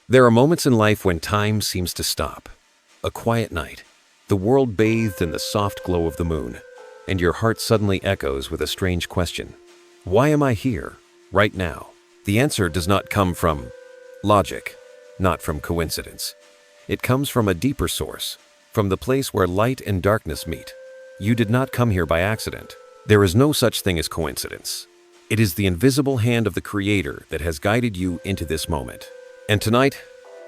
There are moments in life when time seems to stop. A quiet night, the world bathed in the soft glow of the moon, and your heart suddenly echoes with a strange question. Why am I here, right now? The answer does not come from logic, not from coincidence. It comes from a deeper source, from the place where light and darkness meet. You did not come here by accident. There is no such thing as coincidence. It is the invisible hand of the Creator that has guided you into this moment. And tonight,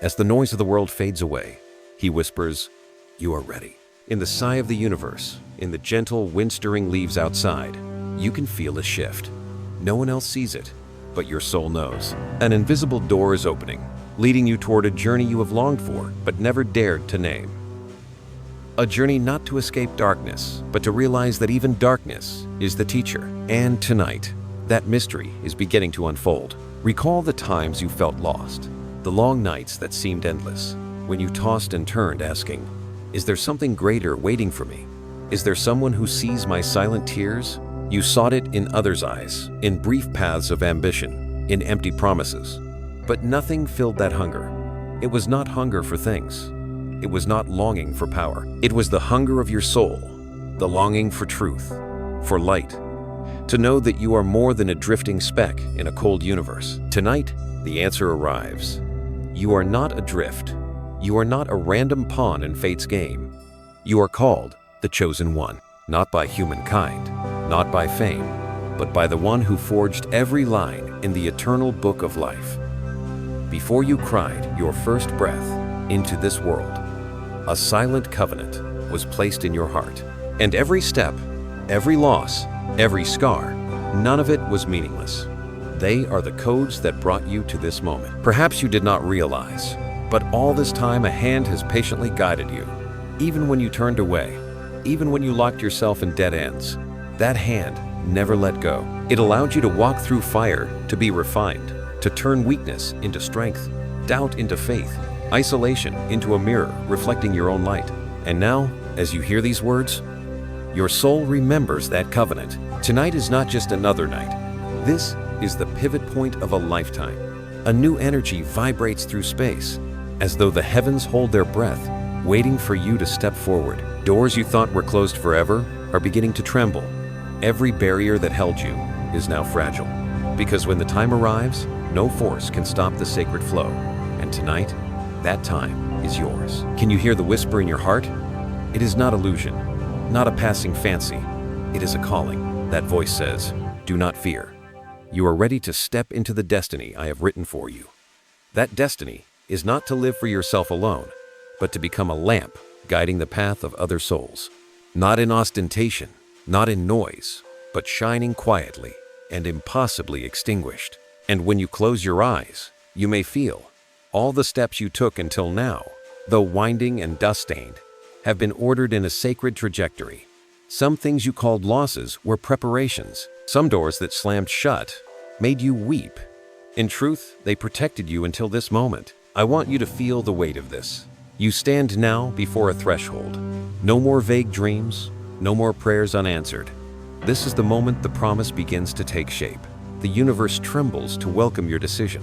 as the noise of the world fades away, He whispers, "You are ready." In the sigh of the universe, in the gentle wind-stirring leaves outside, you can feel a shift. No one else sees it, but your soul knows. An invisible door is opening, leading you toward a journey you have longed for but never dared to name. A journey not to escape darkness, but to realize that even darkness is the teacher. And tonight, that mystery is beginning to unfold. Recall the times you felt lost, the long nights that seemed endless, when you tossed and turned asking, "Is there something greater waiting for me? Is there someone who sees my silent tears?" You sought it in others' eyes, in brief paths of ambition, in empty promises. But nothing filled that hunger. It was not hunger for things. It was not longing for power. It was the hunger of your soul, the longing for truth, for light, to know that you are more than a drifting speck in a cold universe. Tonight, the answer arrives. You are not adrift. You are not a random pawn in fate's game. You are called the Chosen One, not by humankind, not by fame, but by the one who forged every line in the eternal book of life. Before you cried your first breath into this world, a silent covenant was placed in your heart. And every step, every loss, every scar, none of it was meaningless. They are the codes that brought you to this moment. Perhaps you did not realize, but all this time a hand has patiently guided you. Even when you turned away, even when you locked yourself in dead ends, that hand never let go. It allowed you to walk through fire, to be refined, to turn weakness into strength, doubt into faith, isolation into a mirror reflecting your own light. And now, as you hear these words, your soul remembers that covenant. Tonight is not just another night. This is the pivot point of a lifetime. A new energy vibrates through space, as though the heavens hold their breath, waiting for you to step forward. Doors you thought were closed forever are beginning to tremble. Every barrier that held you is now fragile. Because when the time arrives, no force can stop the sacred flow. And tonight, that time is yours. Can you hear the whisper in your heart? It is not illusion, not a passing fancy. It is a calling. That voice says, "Do not fear. You are ready to step into the destiny I have written for you." That destiny is not to live for yourself alone, but to become a lamp guiding the path of other souls. Not in ostentation, not in noise, but shining quietly and impossibly extinguished. And when you close your eyes, you may feel all the steps you took until now, though winding and dust-stained, have been ordered in a sacred trajectory. Some things you called losses were preparations. Some doors that slammed shut made you weep. In truth, they protected you until this moment. I want you to feel the weight of this. You stand now before a threshold. No more vague dreams, no more prayers unanswered. This is the moment the promise begins to take shape. The universe trembles to welcome your decision.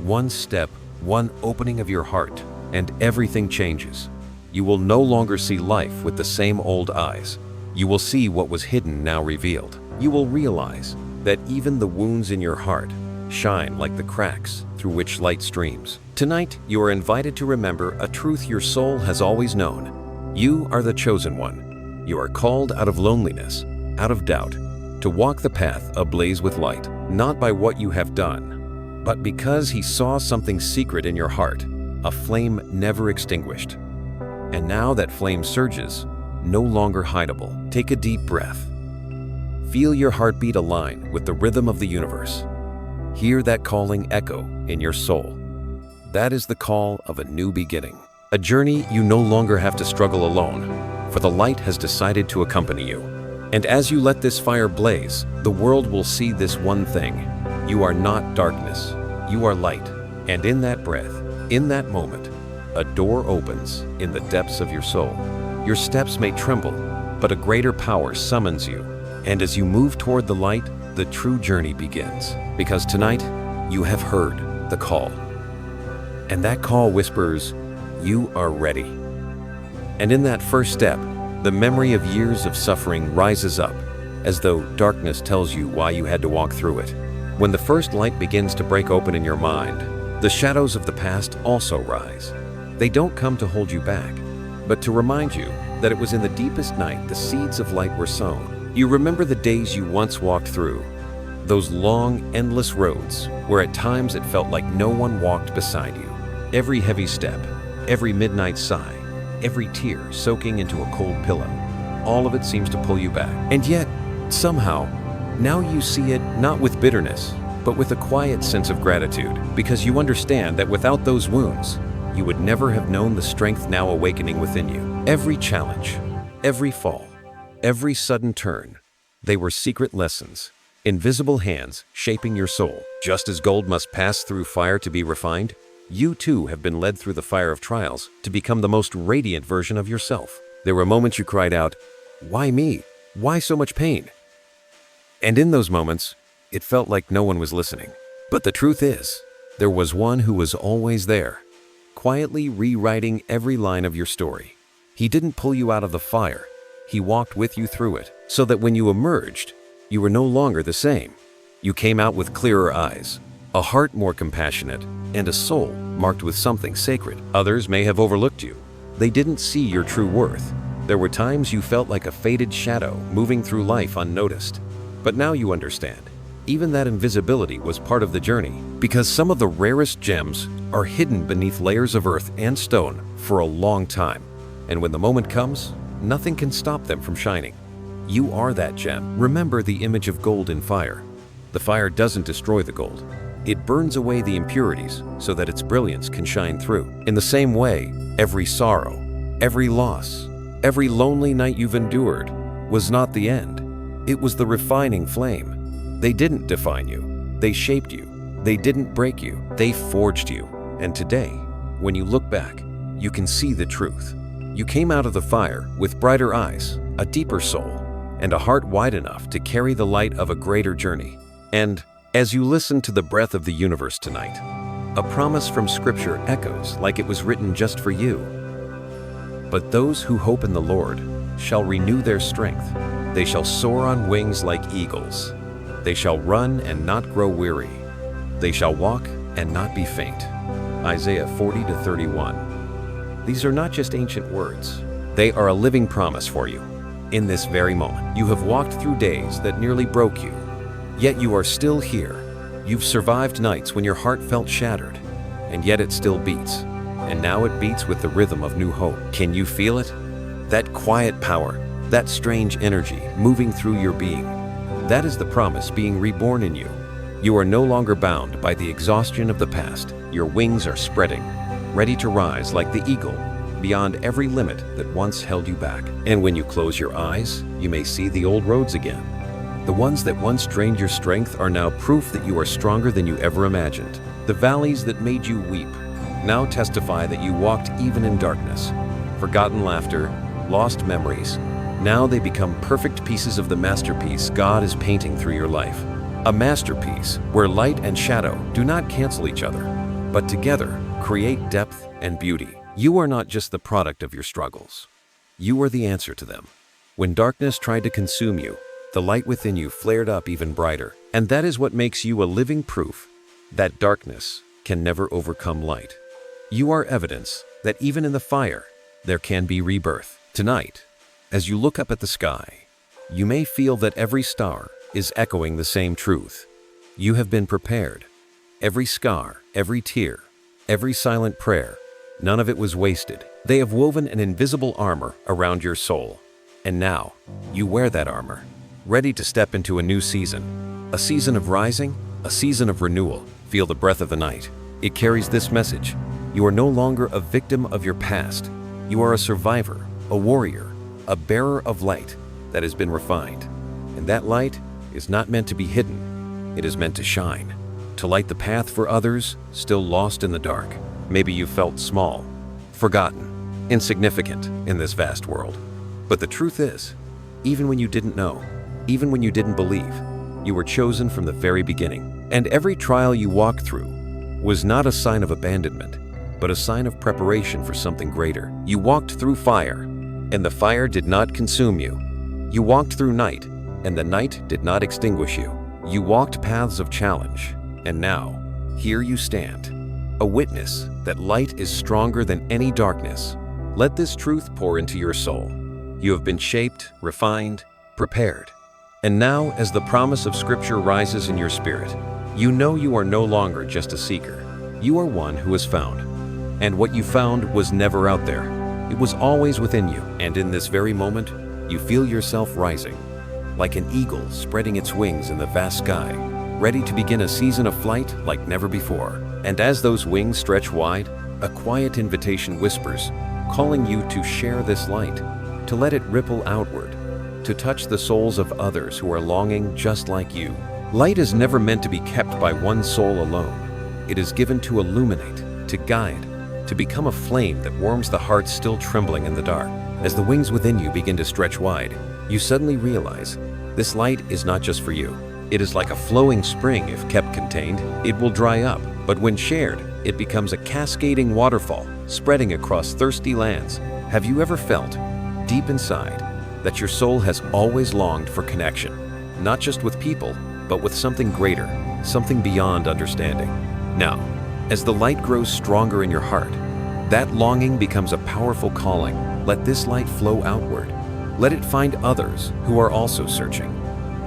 One step, one opening of your heart, and everything changes. You will no longer see life with the same old eyes. You will see what was hidden now revealed. You will realize that even the wounds in your heart shine like the cracks through which light streams. Tonight, you are invited to remember a truth your soul has always known. You are the chosen one. You are called out of loneliness, out of doubt, to walk the path ablaze with light, not by what you have done, but because He saw something secret in your heart, a flame never extinguished. And now that flame surges, no longer hideable. Take a deep breath. Feel your heartbeat align with the rhythm of the universe. Hear that calling echo in your soul. That is the call of a new beginning. A journey you no longer have to struggle alone, for the light has decided to accompany you. And as you let this fire blaze, the world will see this one thing. You are not darkness. You are light. And in that breath, in that moment, a door opens in the depths of your soul. Your steps may tremble, but a greater power summons you. And as you move toward the light, the true journey begins. Because tonight, you have heard the call. And that call whispers, "You are ready." And in that first step, the memory of years of suffering rises up, as though darkness tells you why you had to walk through it. When the first light begins to break open in your mind, the shadows of the past also rise. They don't come to hold you back, but to remind you that it was in the deepest night the seeds of light were sown. You remember the days you once walked through, those long, endless roads where at times it felt like no one walked beside you. Every heavy step, every midnight sigh, every tear soaking into a cold pillow, all of it seems to pull you back. And yet, somehow, now you see it not with bitterness, but with a quiet sense of gratitude, because you understand that without those wounds, you would never have known the strength now awakening within you. Every challenge, every fall, every sudden turn, they were secret lessons, invisible hands shaping your soul. Just as gold must pass through fire to be refined, you too have been led through the fire of trials to become the most radiant version of yourself. There were moments you cried out, "Why me? Why so much pain?" And in those moments, it felt like no one was listening. But the truth is, there was one who was always there, quietly rewriting every line of your story. He didn't pull you out of the fire. He walked with you through it, so that when you emerged, you were no longer the same. You came out with clearer eyes, a heart more compassionate, and a soul marked with something sacred. Others may have overlooked you. They didn't see your true worth. There were times you felt like a faded shadow moving through life unnoticed. But now you understand. Even that invisibility was part of the journey, because some of the rarest gems are hidden beneath layers of earth and stone for a long time. And when the moment comes, nothing can stop them from shining. You are that gem. Remember the image of gold in fire. The fire doesn't destroy the gold. It burns away the impurities so that its brilliance can shine through. In the same way, every sorrow, every loss, every lonely night you've endured was not the end. It was the refining flame. They didn't define you. They shaped you. They didn't break you. They forged you. And today, when you look back, you can see the truth. You came out of the fire with brighter eyes, a deeper soul, and a heart wide enough to carry the light of a greater journey. And as you listen to the breath of the universe tonight, a promise from Scripture echoes like it was written just for you. But those who hope in the Lord shall renew their strength. They shall soar on wings like eagles. They shall run and not grow weary. They shall walk and not be faint. Isaiah 40-31. These are not just ancient words. They are a living promise for you. In this very moment, you have walked through days that nearly broke you. Yet you are still here. You've survived nights when your heart felt shattered, and yet it still beats. And now it beats with the rhythm of new hope. Can you feel it? That quiet power, that strange energy moving through your being. That is the promise being reborn in you. You are no longer bound by the exhaustion of the past. Your wings are spreading, ready to rise like the eagle, beyond every limit that once held you back. And when you close your eyes, you may see the old roads again. The ones that once drained your strength are now proof that you are stronger than you ever imagined. The valleys that made you weep now testify that you walked even in darkness. Forgotten laughter, lost memories, now they become perfect pieces of the masterpiece God is painting through your life. A masterpiece where light and shadow do not cancel each other, but together create depth and beauty. You are not just the product of your struggles. You are the answer to them. When darkness tried to consume you, the light within you flared up even brighter. And that is what makes you a living proof that darkness can never overcome light. You are evidence that even in the fire, there can be rebirth. Tonight, as you look up at the sky, you may feel that every star is echoing the same truth. You have been prepared. Every scar, every tear, every silent prayer, none of it was wasted. They have woven an invisible armor around your soul. And now, you wear that armor, ready to step into a new season. A season of rising, a season of renewal. Feel the breath of the night. It carries this message. You are no longer a victim of your past. You are a survivor, a warrior, a bearer of light that has been refined. And that light is not meant to be hidden. It is meant to shine, to light the path for others still lost in the dark. Maybe you felt small, forgotten, insignificant in this vast world. But the truth is, even when you didn't know, even when you didn't believe, you were chosen from the very beginning. And every trial you walked through was not a sign of abandonment. but a sign of preparation for something greater. You walked through fire, and the fire did not consume you. You walked through night, and the night did not extinguish you. You walked paths of challenge, and now, here you stand, a witness that light is stronger than any darkness. Let this truth pour into your soul. You have been shaped, refined, prepared. And now, as the promise of Scripture rises in your spirit, you know you are no longer just a seeker. You are one who is found. And what you found was never out there. It was always within you. And in this very moment, you feel yourself rising, like an eagle spreading its wings in the vast sky, ready to begin a season of flight like never before. And as those wings stretch wide, a quiet invitation whispers, calling you to share this light, to let it ripple outward, to touch the souls of others who are longing just like you. Light is never meant to be kept by one soul alone. It is given to illuminate, to guide, to become a flame that warms the heart still trembling in the dark. As the wings within you begin to stretch wide, you suddenly realize this light is not just for you. It is like a flowing spring. If kept contained, it will dry up. But when shared, it becomes a cascading waterfall, spreading across thirsty lands. Have you ever felt, deep inside, that your soul has always longed for connection? Not just with people, but with something greater, something beyond understanding. Now, as the light grows stronger in your heart, that longing becomes a powerful calling. Let this light flow outward. Let it find others who are also searching.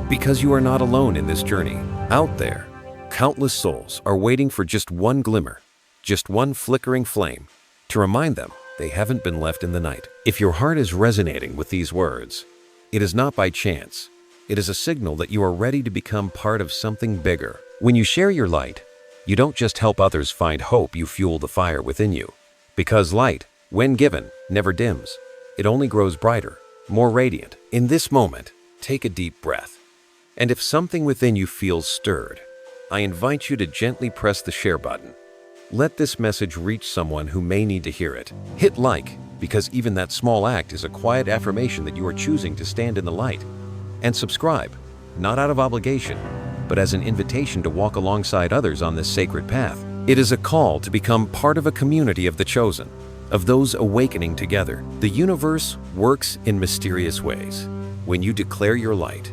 Because you are not alone in this journey. Out there, countless souls are waiting for just one glimmer, just one flickering flame, to remind them they haven't been left in the night. If your heart is resonating with these words, it is not by chance. It is a signal that you are ready to become part of something bigger. When you share your light, you don't just help others find hope, you fuel the fire within you. Because light, when given, never dims. It only grows brighter, more radiant. In this moment, take a deep breath. And if something within you feels stirred, I invite you to gently press the share button. Let this message reach someone who may need to hear it. Hit like, because even that small act is a quiet affirmation that you are choosing to stand in the light. And subscribe, not out of obligation, but as an invitation to walk alongside others on this sacred path. It is a call to become part of a community of the chosen, of those awakening together. The universe works in mysterious ways. When you declare your light,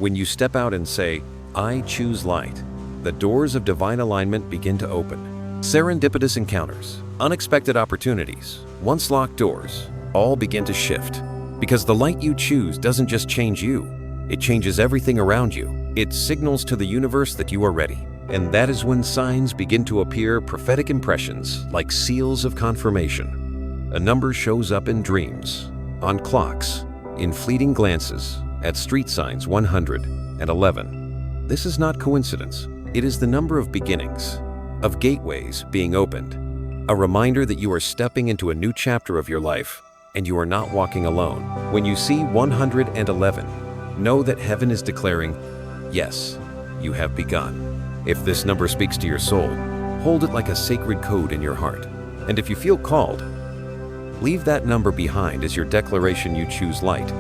when you step out and say, I choose light, the doors of divine alignment begin to open. Serendipitous encounters, unexpected opportunities, once locked doors, all begin to shift. Because the light you choose doesn't just change you, it changes everything around you. It signals to the universe that you are ready. And that is when signs begin to appear, prophetic impressions like seals of confirmation. A number shows up in dreams, on clocks, in fleeting glances, at street signs 111. This is not coincidence. It is the number of beginnings, of gateways being opened. A reminder that you are stepping into a new chapter of your life, and you are not walking alone. When you see 111, know that heaven is declaring, yes, you have begun. If this number speaks to your soul, hold it like a sacred code in your heart. And if you feel called, leave that number behind as your declaration. You choose light.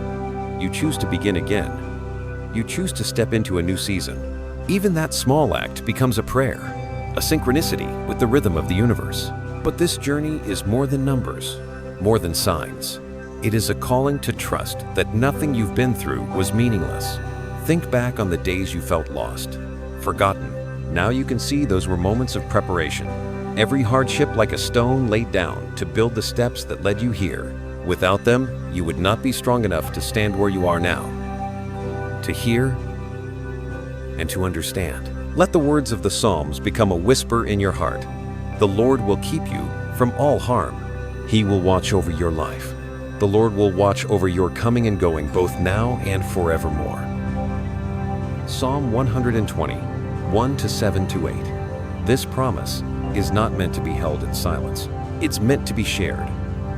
You choose to begin again. You choose to step into a new season. Even that small act becomes a prayer, a synchronicity with the rhythm of the universe. But this journey is more than numbers, more than signs. It is a calling to trust that nothing you've been through was meaningless. Think back on the days you felt lost, forgotten. Now you can see those were moments of preparation. Every hardship like a stone laid down to build the steps that led you here. Without them, you would not be strong enough to stand where you are now. To hear and to understand. Let the words of the Psalms become a whisper in your heart. The Lord will keep you from all harm. He will watch over your life. The Lord will watch over your coming and going, both now and forevermore. Psalm 120, 1-7-8. This promise is not meant to be held in silence. It's meant to be shared.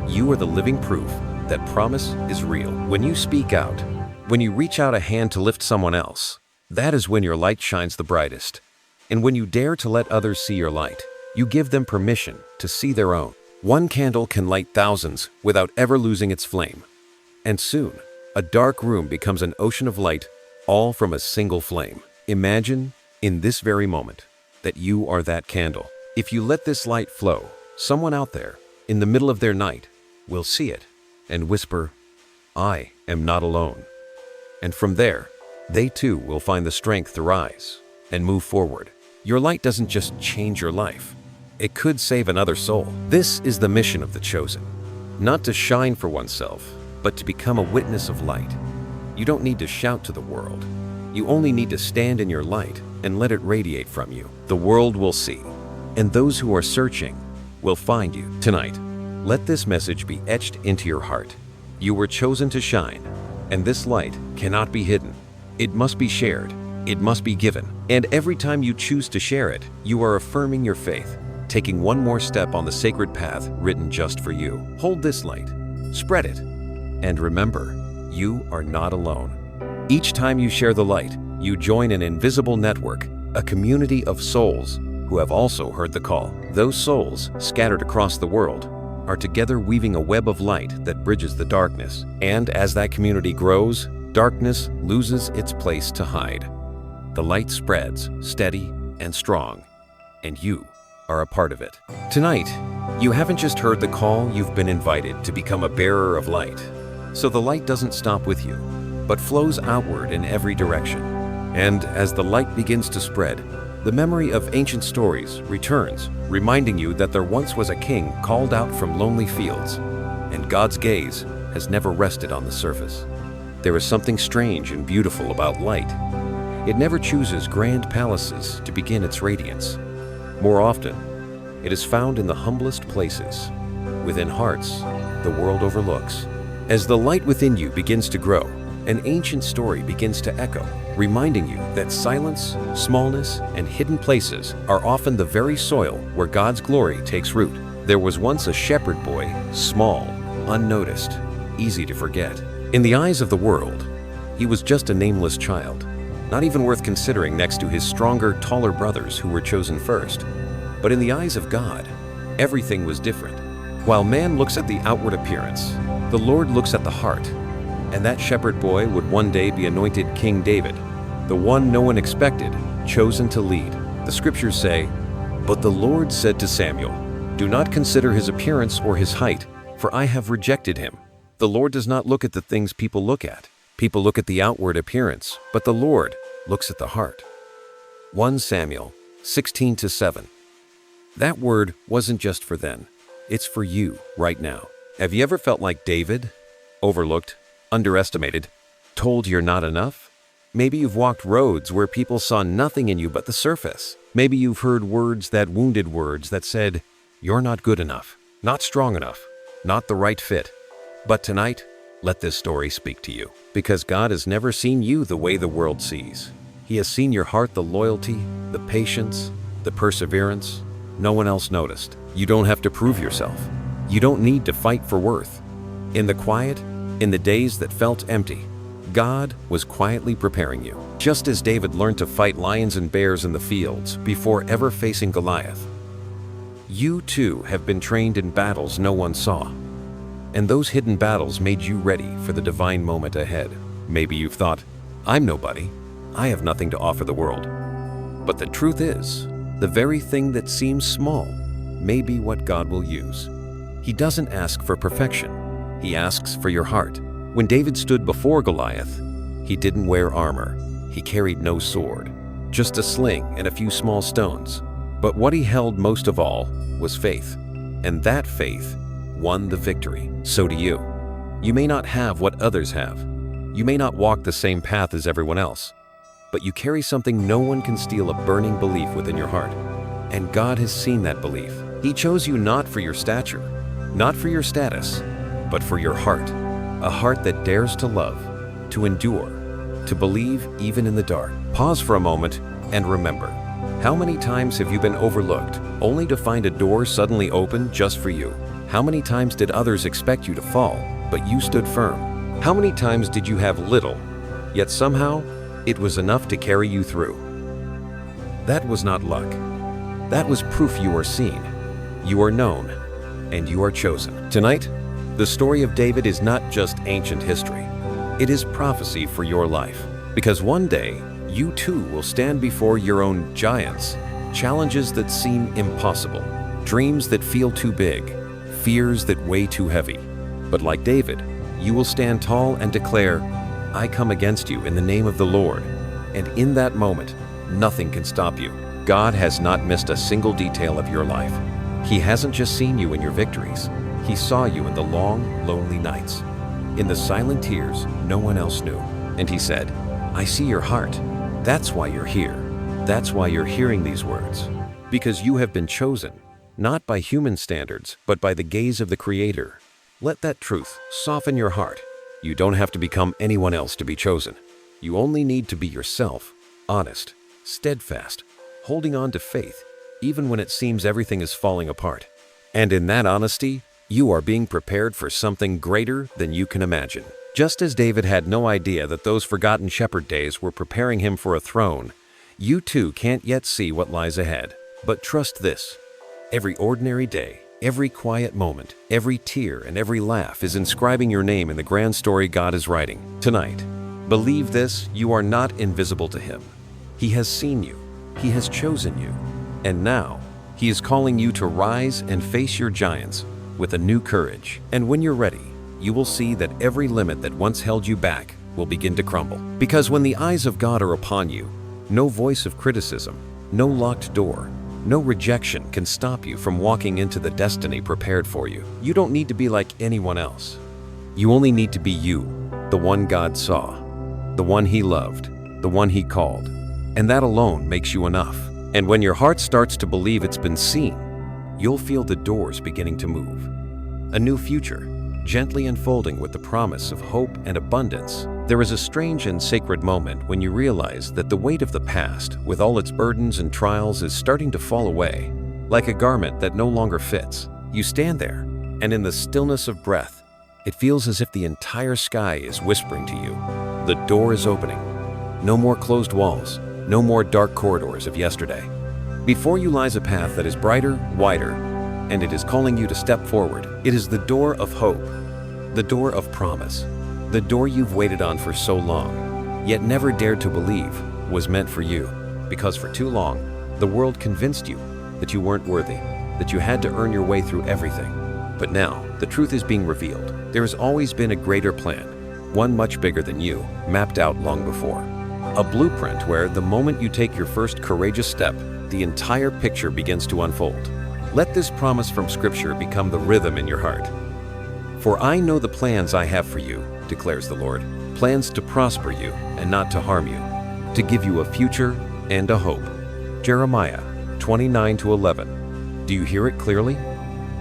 You are the living proof that promise is real. When you speak out, when you reach out a hand to lift someone else, that is when your light shines the brightest. And when you dare to let others see your light, you give them permission to see their own. One candle can light thousands without ever losing its flame. And soon, a dark room becomes an ocean of light, all from a single flame. Imagine, in this very moment, that you are that candle. If you let this light flow, Someone out there, in the middle of their night, will see it and whisper, "I am not alone." And from there, they too will find the strength to rise and move forward. Your light doesn't just change your life. It could save another soul. This is the mission of the chosen. Not to shine for oneself, but to become a witness of light. You don't need to shout to the world. You only need to stand in your light and let it radiate from you. The world will see, and those who are searching will find you. Tonight, let this message be etched into your heart. You were chosen to shine, and this light cannot be hidden. It must be shared. It must be given. And every time you choose to share it, you are affirming your faith, taking one more step on the sacred path written just for you. Hold this light, spread it, and remember, you are not alone. Each time you share the light, you join an invisible network, a community of souls who have also heard the call. Those souls, scattered across the world, are together weaving a web of light that bridges the darkness. And as that community grows, darkness loses its place to hide. The light spreads, steady and strong, and you are a part of it. Tonight, you haven't just heard the call, you've been invited to become a bearer of light. So the light doesn't stop with you, but flows outward in every direction. And as the light begins to spread, the memory of ancient stories returns, reminding you that there once was a king called out from lonely fields, and God's gaze has never rested on the surface. There is something strange and beautiful about light. It never chooses grand palaces to begin its radiance. More often, it is found in the humblest places, within hearts the world overlooks. As the light within you begins to grow, an ancient story begins to echo, reminding you that silence, smallness, and hidden places are often the very soil where God's glory takes root. There was once a shepherd boy, small, unnoticed, easy to forget. In the eyes of the world, he was just a nameless child, not even worth considering next to his stronger, taller brothers who were chosen first. But in the eyes of God, everything was different. While man looks at the outward appearance, the Lord looks at the heart. And that shepherd boy would one day be anointed King David, the one no one expected, chosen to lead. The scriptures say, "But the Lord said to Samuel, 'Do not consider his appearance or his height, for I have rejected him.'" The Lord does not look at the things people look at. People look at the outward appearance, but the Lord looks at the heart. 1 Samuel 16-7. That word wasn't just for then. It's for you right now. Have you ever felt like David? Overlooked, underestimated, told you're not enough? Maybe you've walked roads where people saw nothing in you but the surface. Maybe you've heard words that said, "You're not good enough, not strong enough, not the right fit." But tonight, let this story speak to you. Because God has never seen you the way the world sees. He has seen your heart, the loyalty, the patience, the perseverance. No one else noticed. You don't have to prove yourself. You don't need to fight for worth. In the quiet, in the days that felt empty, God was quietly preparing you. Just as David learned to fight lions and bears in the fields before ever facing Goliath, you too have been trained in battles no one saw. And those hidden battles made you ready for the divine moment ahead. Maybe you've thought, "I'm nobody. I have nothing to offer the world." But the truth is, the very thing that seems small may be what God will use. He doesn't ask for perfection. He asks for your heart. When David stood before Goliath, he didn't wear armor. He carried no sword, just a sling and a few small stones. But what he held most of all was faith. And that faith won the victory. So do you. You may not have what others have. You may not walk the same path as everyone else. But you carry something no one can steal, a burning belief within your heart. And God has seen that belief. He chose you not for your stature, not for your status, but for your heart. A heart that dares to love, to endure, to believe even in the dark. Pause for a moment and remember. How many times have you been overlooked, only to find a door suddenly open just for you? How many times did others expect you to fall, but you stood firm? How many times did you have little, yet somehow it was enough to carry you through? That was not luck. That was proof you are seen, you are known, and you are chosen. Tonight, the story of David is not just ancient history. It is prophecy for your life. Because one day, you too will stand before your own giants, challenges that seem impossible. dreams that feel too big, fears that weigh too heavy. But like David, you will stand tall and declare, "I come against you in the name of the Lord." And in that moment, nothing can stop you. God has not missed a single detail of your life. He hasn't just seen you in your victories. He saw you in the long, lonely nights, in the silent tears no one else knew. And he said, "I see your heart. That's why you're here. That's why you're hearing these words. Because you have been chosen, not by human standards, but by the gaze of the Creator." Let that truth soften your heart. You don't have to become anyone else to be chosen. You only need to be yourself, honest, steadfast, holding on to faith, even when it seems everything is falling apart. And in that honesty, you are being prepared for something greater than you can imagine. Just as David had no idea that those forgotten shepherd days were preparing him for a throne, you too can't yet see what lies ahead. But trust this: every ordinary day, every quiet moment, every tear and every laugh is inscribing your name in the grand story God is writing. Tonight, believe this: you are not invisible to Him. He has seen you. He has chosen you. And now, He is calling you to rise and face your giants with a new courage. And when you're ready, you will see that every limit that once held you back will begin to crumble. Because when the eyes of God are upon you, no voice of criticism, no locked door, no rejection can stop you from walking into the destiny prepared for you. You don't need to be like anyone else. You only need to be you, the one God saw, the one He loved, the one He called. And that alone makes you enough. And when your heart starts to believe it's been seen, you'll feel the doors beginning to move. A new future, gently unfolding with the promise of hope and abundance. There is a strange and sacred moment when you realize that the weight of the past, with all its burdens and trials, is starting to fall away. Like a garment that no longer fits, you stand there, and in the stillness of breath, it feels as if the entire sky is whispering to you. The door is opening. No more closed walls, no more dark corridors of yesterday. Before you lies a path that is brighter, wider, and it is calling you to step forward. It is the door of hope, the door of promise, the door you've waited on for so long, yet never dared to believe was meant for you. Because for too long, the world convinced you that you weren't worthy, that you had to earn your way through everything. But now, the truth is being revealed. There has always been a greater plan, one much bigger than you, mapped out long before. A blueprint where the moment you take your first courageous step, the entire picture begins to unfold. Let this promise from Scripture become the rhythm in your heart. "For I know the plans I have for you," declares the Lord, "plans to prosper you and not to harm you, to give you a future and a hope." Jeremiah 29-11. Do you hear it clearly?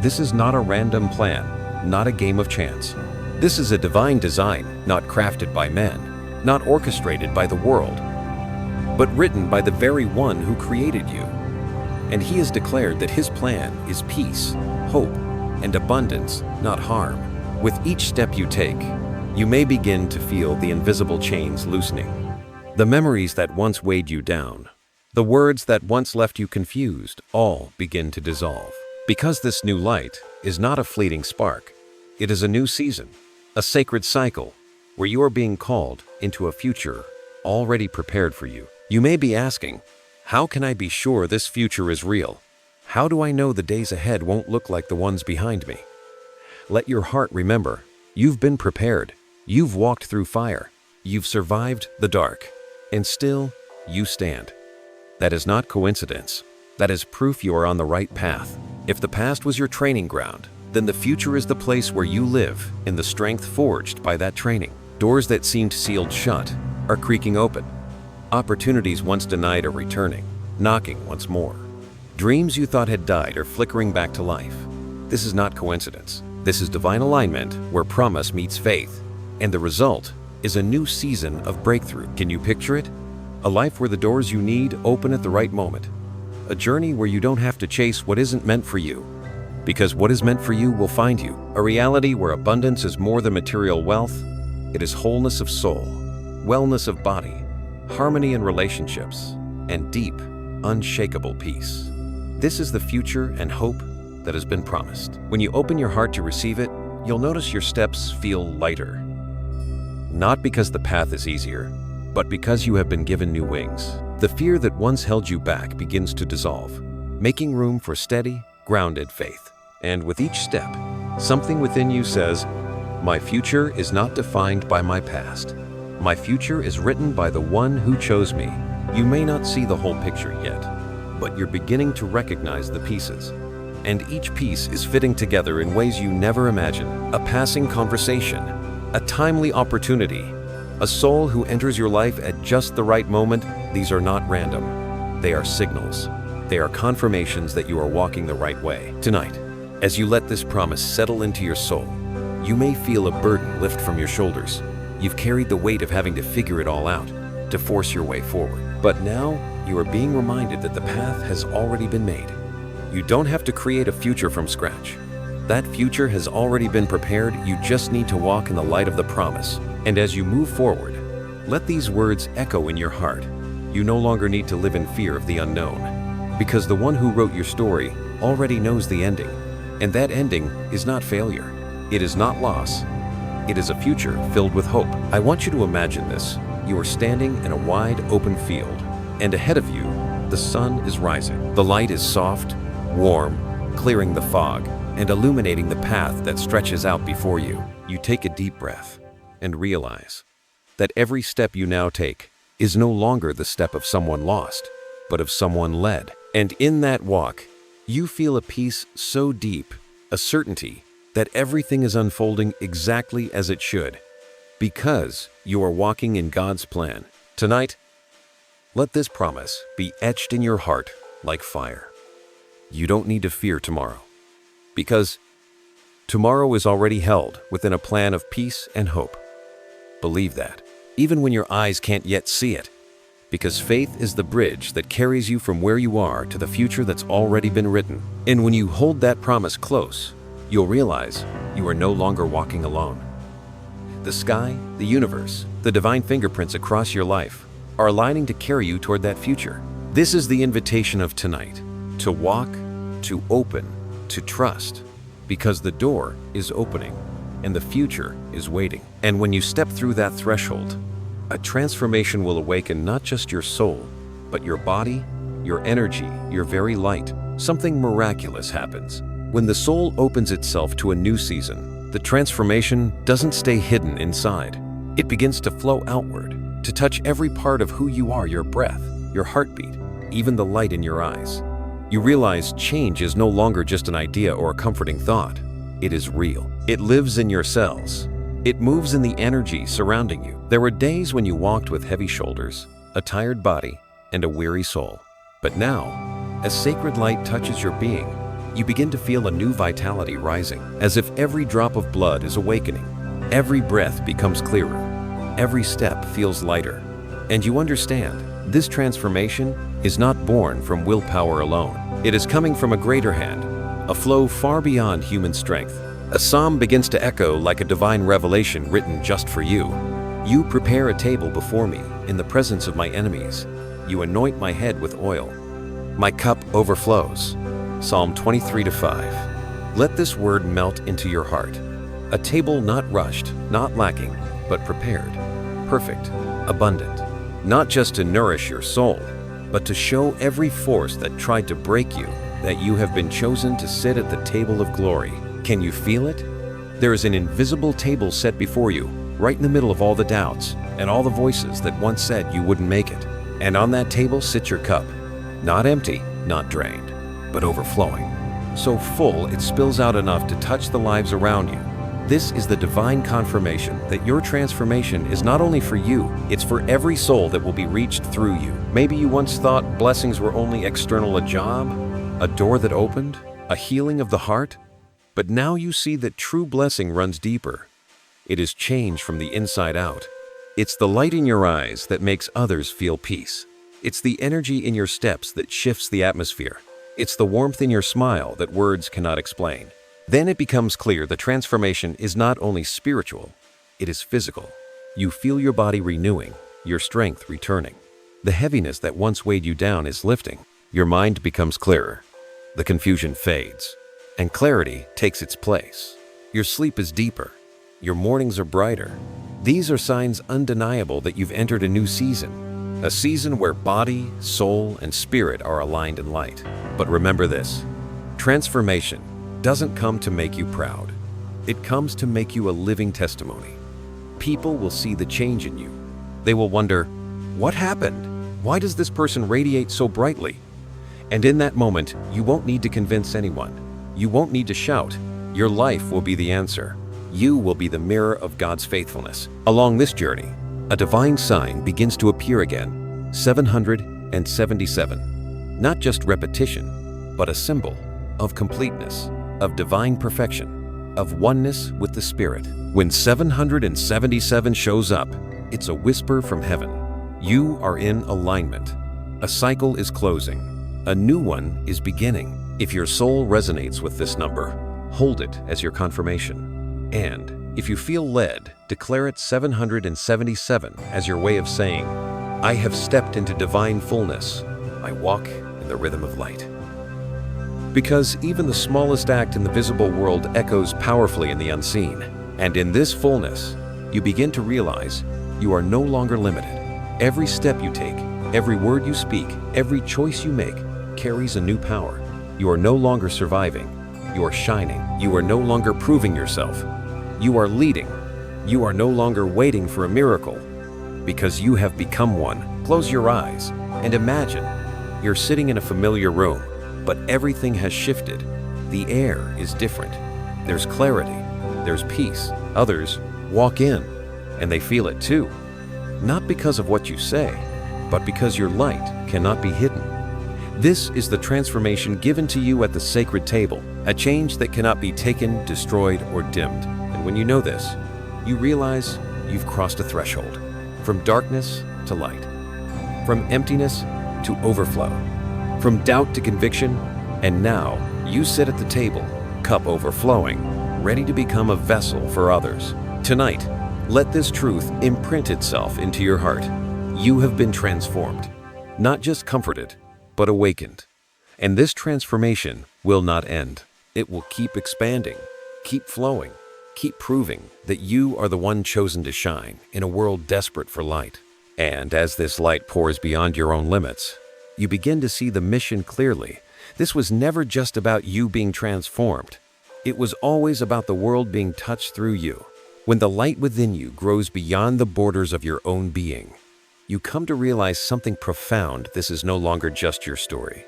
This is not a random plan, not a game of chance. This is a divine design, not crafted by men, not orchestrated by the world, but written by the very one who created you. And He has declared that His plan is peace, hope, and abundance, not harm. With each step you take, you may begin to feel the invisible chains loosening. The memories that once weighed you down, the words that once left you confused, all begin to dissolve. Because this new light is not a fleeting spark. It is a new season, a sacred cycle, where you are being called into a future already prepared for you. You may be asking, how can I be sure this future is real? How do I know the days ahead won't look like the ones behind me? Let your heart remember, you've been prepared. You've walked through fire. You've survived the dark. And still, you stand. That is not coincidence. That is proof you are on the right path. If the past was your training ground, then the future is the place where you live in the strength forged by that training. Doors that seemed sealed shut are creaking open. Opportunities once denied are returning, knocking once more. Dreams you thought had died are flickering back to life. This is not coincidence. This is divine alignment where promise meets faith. And the result is a new season of breakthrough. Can you picture it? A life where the doors you need open at the right moment. A journey where you don't have to chase what isn't meant for you, because what is meant for you will find you. A reality where abundance is more than material wealth. It is wholeness of soul, wellness of body, harmony in relationships, and deep, unshakable peace. This is the future and hope that has been promised. When you open your heart to receive it, you'll notice your steps feel lighter. Not because the path is easier, but because you have been given new wings. The fear that once held you back begins to dissolve, making room for steady, grounded faith. And with each step, something within you says, "My future is not defined by my past. My future is written by the one who chose me." You may not see the whole picture yet, but you're beginning to recognize the pieces. And each piece is fitting together in ways you never imagined. A passing conversation, a timely opportunity, a soul who enters your life at just the right moment. These are not random. They are signals. They are confirmations that you are walking the right way. Tonight, as you let this promise settle into your soul, you may feel a burden lift from your shoulders. You've carried the weight of having to figure it all out, to force your way forward. But now, you are being reminded that the path has already been made. You don't have to create a future from scratch. That future has already been prepared. You just need to walk in the light of the promise. And as you move forward, let these words echo in your heart. You no longer need to live in fear of the unknown, because the one who wrote your story already knows the ending. And that ending is not failure. It is not loss. It is a future filled with hope. I want you to imagine this. You are standing in a wide open field, and ahead of you, the sun is rising. The light is soft, warm, clearing the fog and illuminating the path that stretches out before you. You take a deep breath and realize that every step you now take is no longer the step of someone lost, but of someone led. And in that walk, you feel a peace so deep, a certainty that everything is unfolding exactly as it should, because you are walking in God's plan. Tonight, let this promise be etched in your heart like fire. You don't need to fear tomorrow, because tomorrow is already held within a plan of peace and hope. Believe that, even when your eyes can't yet see it, because faith is the bridge that carries you from where you are to the future that's already been written. And when you hold that promise close, you'll realize you are no longer walking alone. The sky, the universe, the divine fingerprints across your life are aligning to carry you toward that future. This is the invitation of tonight, to walk, to open, to trust, because the door is opening and the future is waiting. And when you step through that threshold, a transformation will awaken not just your soul, but your body, your energy, your very light. Something miraculous happens. When the soul opens itself to a new season, the transformation doesn't stay hidden inside. It begins to flow outward, to touch every part of who you are, your breath, your heartbeat, even the light in your eyes. You realize change is no longer just an idea or a comforting thought. It is real. It lives in your cells. It moves in the energy surrounding you. There were days when you walked with heavy shoulders, a tired body, and a weary soul. But now, as sacred light touches your being, you begin to feel a new vitality rising, as if every drop of blood is awakening. Every breath becomes clearer. Every step feels lighter. And you understand, this transformation is not born from willpower alone. It is coming from a greater hand, a flow far beyond human strength. A psalm begins to echo like a divine revelation written just for you. You prepare a table before me in the presence of my enemies. You anoint my head with oil. My cup overflows. Psalm 23:5. Let this word melt into your heart. A table not rushed, not lacking, but prepared, perfect, abundant. Not just to nourish your soul, but to show every force that tried to break you that you have been chosen to sit at the table of glory. Can you feel it? There is an invisible table set before you, right in the middle of all the doubts and all the voices that once said you wouldn't make it. And on that table sits your cup, not empty, not drained, but overflowing. So full it spills out enough to touch the lives around you. This is the divine confirmation that your transformation is not only for you, it's for every soul that will be reached through you. Maybe you once thought blessings were only external, a job, a door that opened, a healing of the heart. But now you see that true blessing runs deeper. It is change from the inside out. It's the light in your eyes that makes others feel peace. It's the energy in your steps that shifts the atmosphere. It's the warmth in your smile that words cannot explain. Then it becomes clear the transformation is not only spiritual, it is physical. You feel your body renewing, your strength returning. The heaviness that once weighed you down is lifting. Your mind becomes clearer. The confusion fades, and clarity takes its place. Your sleep is deeper. Your mornings are brighter. These are signs undeniable that you've entered a new season, a season where body, soul, and spirit are aligned in light. But remember this, Transformation doesn't come to make you proud. It comes to make you a living testimony. People will see the change in you. They will wonder, what happened? Why does this person radiate so brightly? And in that moment, you won't need to convince anyone. You won't need to shout. Your life will be the answer. You will be the mirror of God's faithfulness. Along this journey, a divine sign begins to appear again. 777. Not just repetition, but a symbol of completeness, of divine perfection, of oneness with the Spirit. When 777 shows up, it's a whisper from heaven. You are in alignment. A cycle is closing. A new one is beginning. If your soul resonates with this number, hold it as your confirmation. And if you feel led, declare it 777 as your way of saying, I have stepped into divine fullness. I walk in the rhythm of light. Because even the smallest act in the visible world echoes powerfully in the unseen. And in this fullness, you begin to realize you are no longer limited. Every step you take, every word you speak, every choice you make carries a new power. You are no longer surviving. You are shining. You are no longer proving yourself. You are leading. You are no longer waiting for a miracle, because you have become one. Close your eyes and imagine you're sitting in a familiar room, but everything has shifted. The air is different. There's clarity. There's peace. Others walk in and they feel it too. Not because of what you say, but because your light cannot be hidden. This is the transformation given to you at the sacred table, a change that cannot be taken, destroyed, or dimmed. And when you know this, you realize you've crossed a threshold, from darkness to light, from emptiness to overflow, from doubt to conviction, and now you sit at the table, cup overflowing, ready to become a vessel for others. Tonight, let this truth imprint itself into your heart. You have been transformed, not just comforted, but awakened. And this transformation will not end. It will keep expanding, keep flowing, keep proving that you are the one chosen to shine in a world desperate for light. And as this light pours beyond your own limits, you begin to see the mission clearly. This was never just about you being transformed. It was always about the world being touched through you. When the light within you grows beyond the borders of your own being, you come to realize something profound. This is no longer just your story.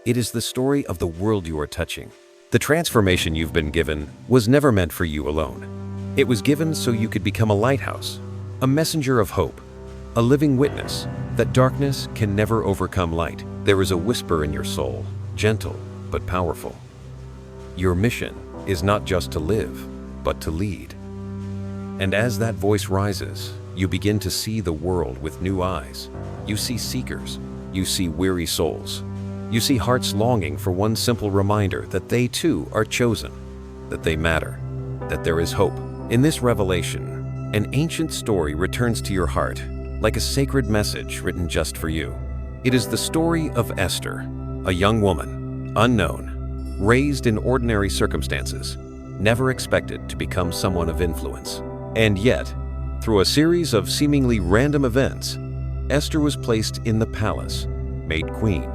It is the story of the world you are touching. The transformation you've been given was never meant for you alone. It was given so you could become a lighthouse, a messenger of hope, a living witness that darkness can never overcome light. There is a whisper in your soul, gentle but powerful. Your mission is not just to live, but to lead. And as that voice rises, you begin to see the world with new eyes. You see seekers. You see weary souls. You see hearts longing for one simple reminder that they too are chosen, that they matter, that there is hope. In this revelation, an ancient story returns to your heart, like a sacred message written just for you. It is the story of Esther, a young woman, unknown, raised in ordinary circumstances, never expected to become someone of influence. And yet, through a series of seemingly random events, Esther was placed in the palace, made queen,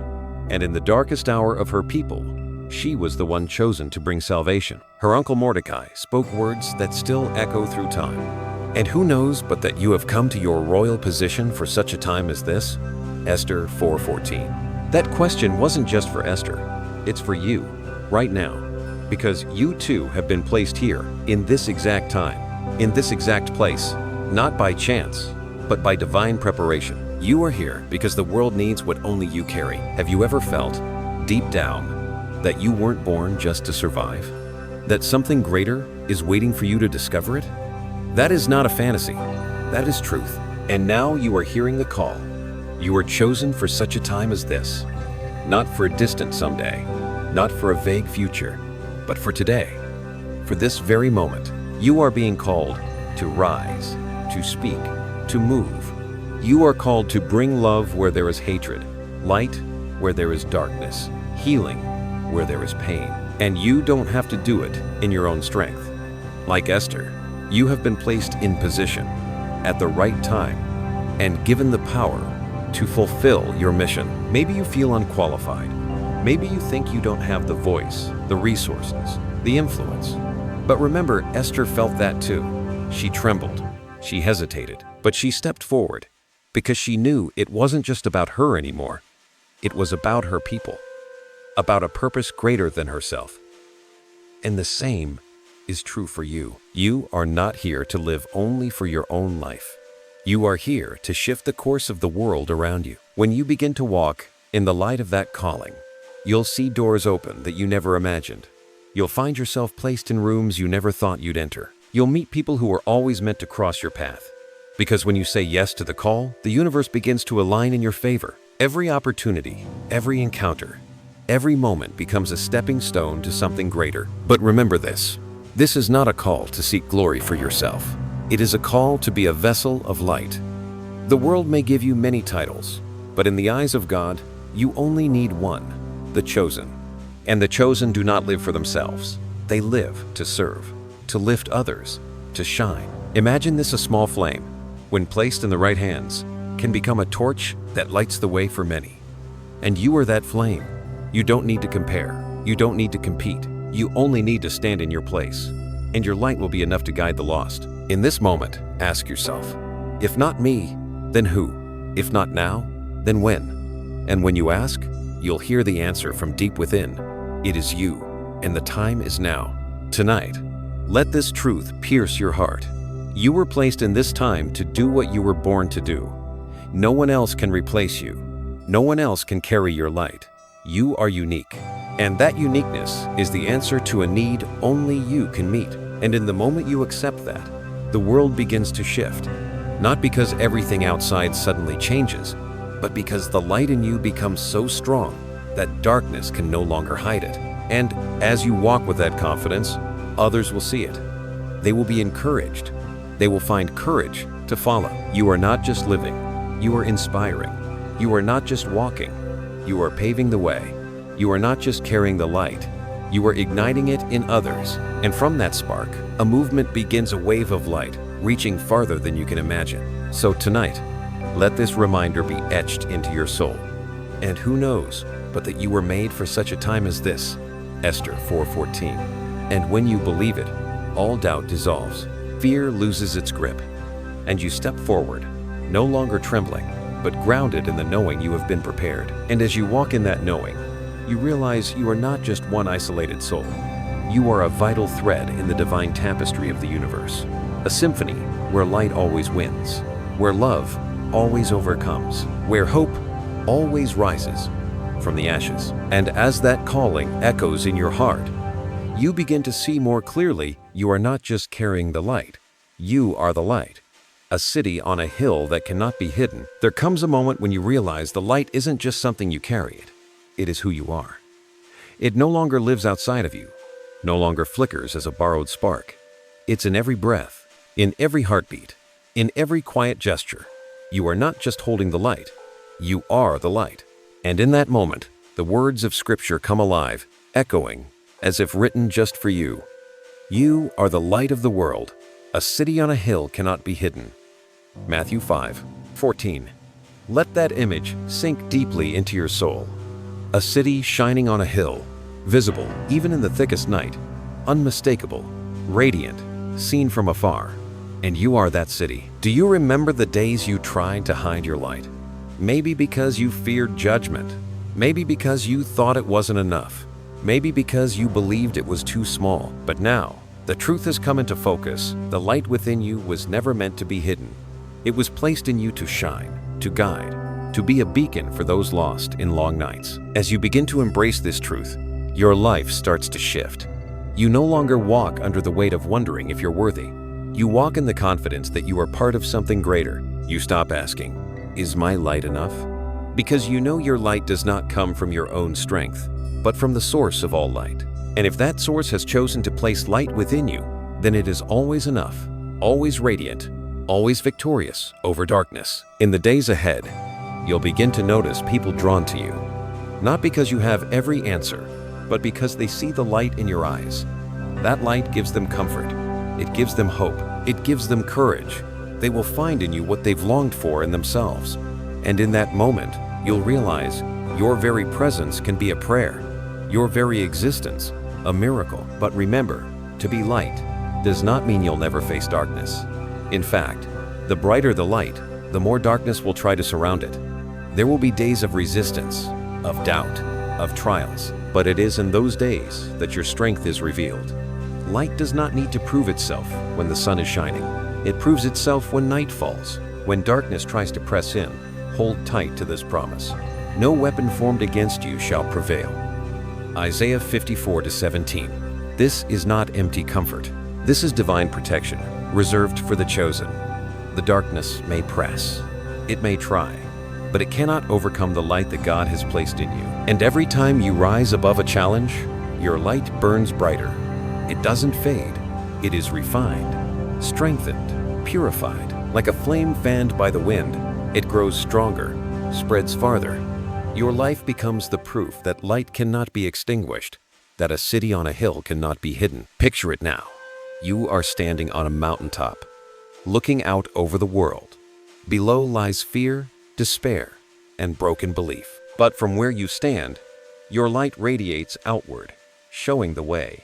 and in the darkest hour of her people, she was the one chosen to bring salvation. Her uncle Mordecai spoke words that still echo through time. And who knows but that you have come to your royal position for such a time as this? Esther 4:14. That question wasn't just for Esther. It's for you, right now, because you too have been placed here, in this exact time, in this exact place, not by chance, but by divine preparation. You are here because the world needs what only you carry. Have you ever felt, deep down, that you weren't born just to survive? That something greater is waiting for you to discover it? That is not a fantasy. That is truth. And now you are hearing the call. You are chosen for such a time as this. Not for a distant someday, not for a vague future, but for today. For this very moment, you are being called to rise, to speak, to move. You are called to bring love where there is hatred, light where there is darkness, healing where there is pain. And you don't have to do it in your own strength. Like Esther, you have been placed in position at the right time and given the power to fulfill your mission. Maybe you feel unqualified. Maybe you think you don't have the voice, the resources, the influence. But remember, Esther felt that too. She trembled, she hesitated, but she stepped forward because she knew it wasn't just about her anymore. It was about her people, about a purpose greater than herself. And the same is true for you. You are not here to live only for your own life. You are here to shift the course of the world around you. When you begin to walk in the light of that calling, you'll see doors open that you never imagined. You'll find yourself placed in rooms you never thought you'd enter. You'll meet people who were always meant to cross your path. Because when you say yes to the call, the universe begins to align in your favor. Every opportunity, every encounter, every moment becomes a stepping stone to something greater. But remember this. This is not a call to seek glory for yourself. It is a call to be a vessel of light. The world may give you many titles, but in the eyes of God, you only need one, the chosen. And the chosen do not live for themselves. They live to serve, to lift others, to shine. Imagine this: a small flame, when placed in the right hands, can become a torch that lights the way for many. And you are that flame. You don't need to compare. You don't need to compete. You only need to stand in your place, and your light will be enough to guide the lost. In this moment, ask yourself, if not me, then who? If not now, then when? And when you ask, you'll hear the answer from deep within. It is you, and the time is now. Tonight, let this truth pierce your heart. You were placed in this time to do what you were born to do. No one else can replace you. No one else can carry your light. You are unique, and that uniqueness is the answer to a need only you can meet. And in the moment you accept that, the world begins to shift. Not because everything outside suddenly changes, but because the light in you becomes so strong that darkness can no longer hide it. And as you walk with that confidence, others will see it. They will be encouraged. They will find courage to follow. You are not just living, you are inspiring. You are not just walking, you are paving the way. You are not just carrying the light, you are igniting it in others. And from that spark, a movement begins, a wave of light, reaching farther than you can imagine. So tonight, let this reminder be etched into your soul. And who knows, but that you were made for such a time as this. Esther 4:14. And when you believe it, all doubt dissolves. Fear loses its grip, and you step forward, no longer trembling, but grounded in the knowing you have been prepared. And as you walk in that knowing, you realize you are not just one isolated soul. You are a vital thread in the divine tapestry of the universe. A symphony where light always wins, where love always overcomes, where hope always rises from the ashes. And as that calling echoes in your heart, you begin to see more clearly you are not just carrying the light, you are the light. A city on a hill that cannot be hidden. There comes a moment when you realize the light isn't just something you carry, it is who you are. It no longer lives outside of you, no longer flickers as a borrowed spark. It's in every breath, in every heartbeat, in every quiet gesture. You are not just holding the light, you are the light. And in that moment, the words of Scripture come alive, echoing as if written just for you. You are the light of the world. A city on a hill cannot be hidden. Matthew 5:14. Let that image sink deeply into your soul. A city shining on a hill, visible even in the thickest night, unmistakable, radiant, seen from afar. And you are that city. Do you remember the days you tried to hide your light? Maybe because you feared judgment. Maybe because you thought it wasn't enough. Maybe because you believed it was too small. But now, the truth has come into focus. The light within you was never meant to be hidden. It was placed in you to shine, to guide, to be a beacon for those lost in long nights. As you begin to embrace this truth, your life starts to shift. You no longer walk under the weight of wondering if you're worthy. You walk in the confidence that you are part of something greater. You stop asking, "Is my light enough?" Because you know your light does not come from your own strength, but from the source of all light. And if that source has chosen to place light within you, then it is always enough, always radiant, always victorious over darkness. In the days ahead, you'll begin to notice people drawn to you, not because you have every answer, but because they see the light in your eyes. That light gives them comfort. It gives them hope. It gives them courage. They will find in you what they've longed for in themselves. And in that moment, you'll realize Your very presence can be a prayer. Your very existence, a miracle. But remember, to be light does not mean you'll never face darkness. In fact, the brighter the light, the more darkness will try to surround it. There will be days of resistance, of doubt, of trials, but it is in those days that your strength is revealed. Light does not need to prove itself when the sun is shining. It proves itself when night falls, when darkness tries to press in. Hold tight to this promise. No weapon formed against you shall prevail. Isaiah 54:17. This is not empty comfort. This is divine protection, reserved for the chosen. The darkness may press. It may try, but it cannot overcome the light that God has placed in you. And every time you rise above a challenge, your light burns brighter. It doesn't fade. It is refined, strengthened, purified. Like a flame fanned by the wind, it grows stronger, spreads farther. Your life becomes the proof that light cannot be extinguished, that a city on a hill cannot be hidden. Picture it now. You are standing on a mountaintop, looking out over the world. Below lies fear, despair, and broken belief. But from where you stand, your light radiates outward, showing the way.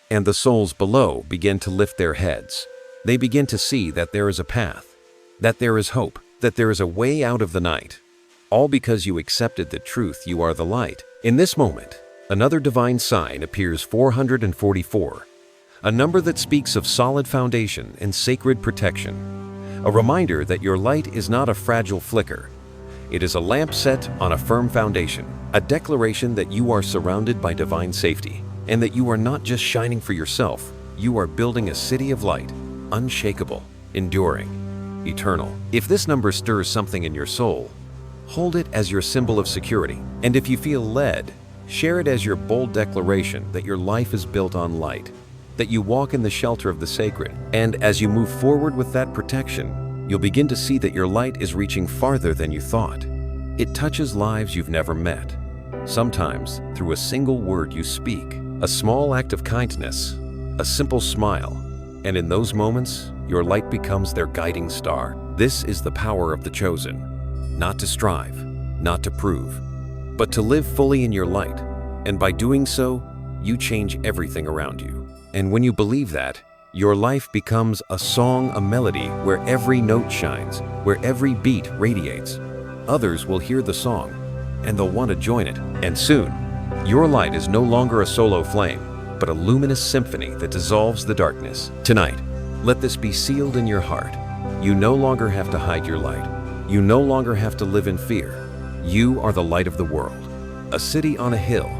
And the souls below begin to lift their heads. They begin to see that there is a path, that there is hope, that there is a way out of the night. All because you accepted the truth you are the light. In this moment, another divine sign appears 444, a number that speaks of solid foundation and sacred protection. A reminder that your light is not a fragile flicker. It is a lamp set on a firm foundation, a declaration that you are surrounded by divine safety, and that you are not just shining for yourself, you are building a city of light, unshakable, enduring, eternal. If this number stirs something in your soul, hold it as your symbol of security. And if you feel led, share it as your bold declaration that your life is built on light, that you walk in the shelter of the sacred. And as you move forward with that protection, you'll begin to see that your light is reaching farther than you thought. It touches lives you've never met, sometimes through a single word you speak, a small act of kindness, a simple smile. And in those moments, your light becomes their guiding star. This is the power of the chosen. Not to strive, not to prove, but to live fully in your light. And by doing so, you change everything around you. And when you believe that, your life becomes a song, a melody where every note shines, where every beat radiates. Others will hear the song, and they'll want to join it. And soon, your light is no longer a solo flame, but a luminous symphony that dissolves the darkness. Tonight, let this be sealed in your heart. You no longer have to hide your light. You no longer have to live in fear. You are the light of the world, a city on a hill,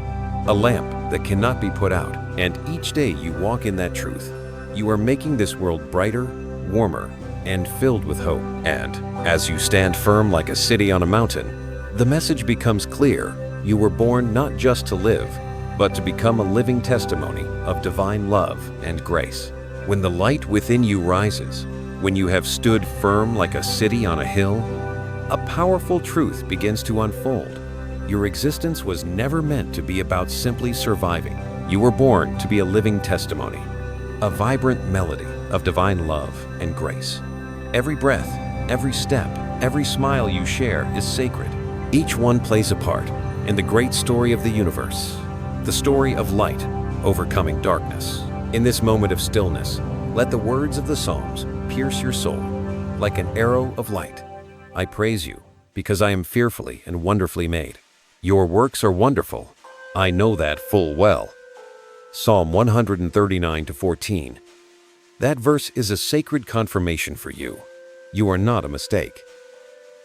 a lamp that cannot be put out. And each day you walk in that truth, you are making this world brighter, warmer, and filled with hope. And as you stand firm like a city on a mountain, the message becomes clear. You were born not just to live, but to become a living testimony of divine love and grace. When the light within you rises, when you have stood firm like a city on a hill, a powerful truth begins to unfold. Your existence was never meant to be about simply surviving. You were born to be a living testimony, a vibrant melody of divine love and grace. Every breath, every step, every smile you share is sacred. Each one plays a part in the great story of the universe, the story of light overcoming darkness. In this moment of stillness, let the words of the Psalms pierce your soul like an arrow of light. I praise you because I am fearfully and wonderfully made. Your works are wonderful. I know that full well. Psalm 139:14. That verse is a sacred confirmation for you. You are not a mistake.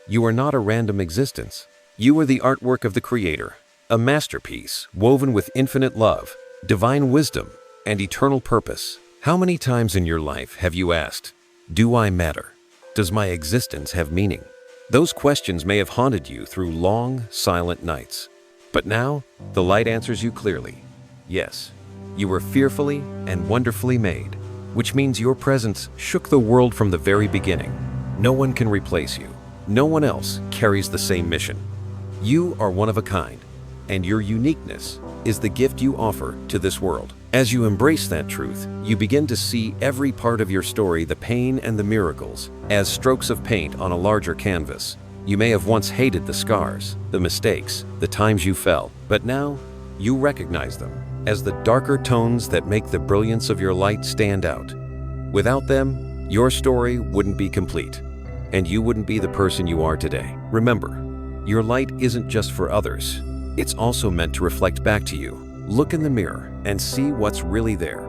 You are not a random existence. You are the artwork of the Creator, a masterpiece woven with infinite love, divine wisdom, and eternal purpose. How many times in your life have you asked, "Do I matter? Does my existence have meaning?" Those questions may have haunted you through long, silent nights. But now, the light answers you clearly. Yes, you were fearfully and wonderfully made, which means your presence shook the world from the very beginning. No one can replace you. No one else carries the same mission. You are one of a kind, and your uniqueness is the gift you offer to this world. As you embrace that truth, you begin to see every part of your story, the pain and the miracles, as strokes of paint on a larger canvas. You may have once hated the scars, the mistakes, the times you fell, but now you recognize them as the darker tones that make the brilliance of your light stand out. Without them, your story wouldn't be complete, and you wouldn't be the person you are today. Remember, your light isn't just for others. It's also meant to reflect back to you. Look in the mirror and see what's really there.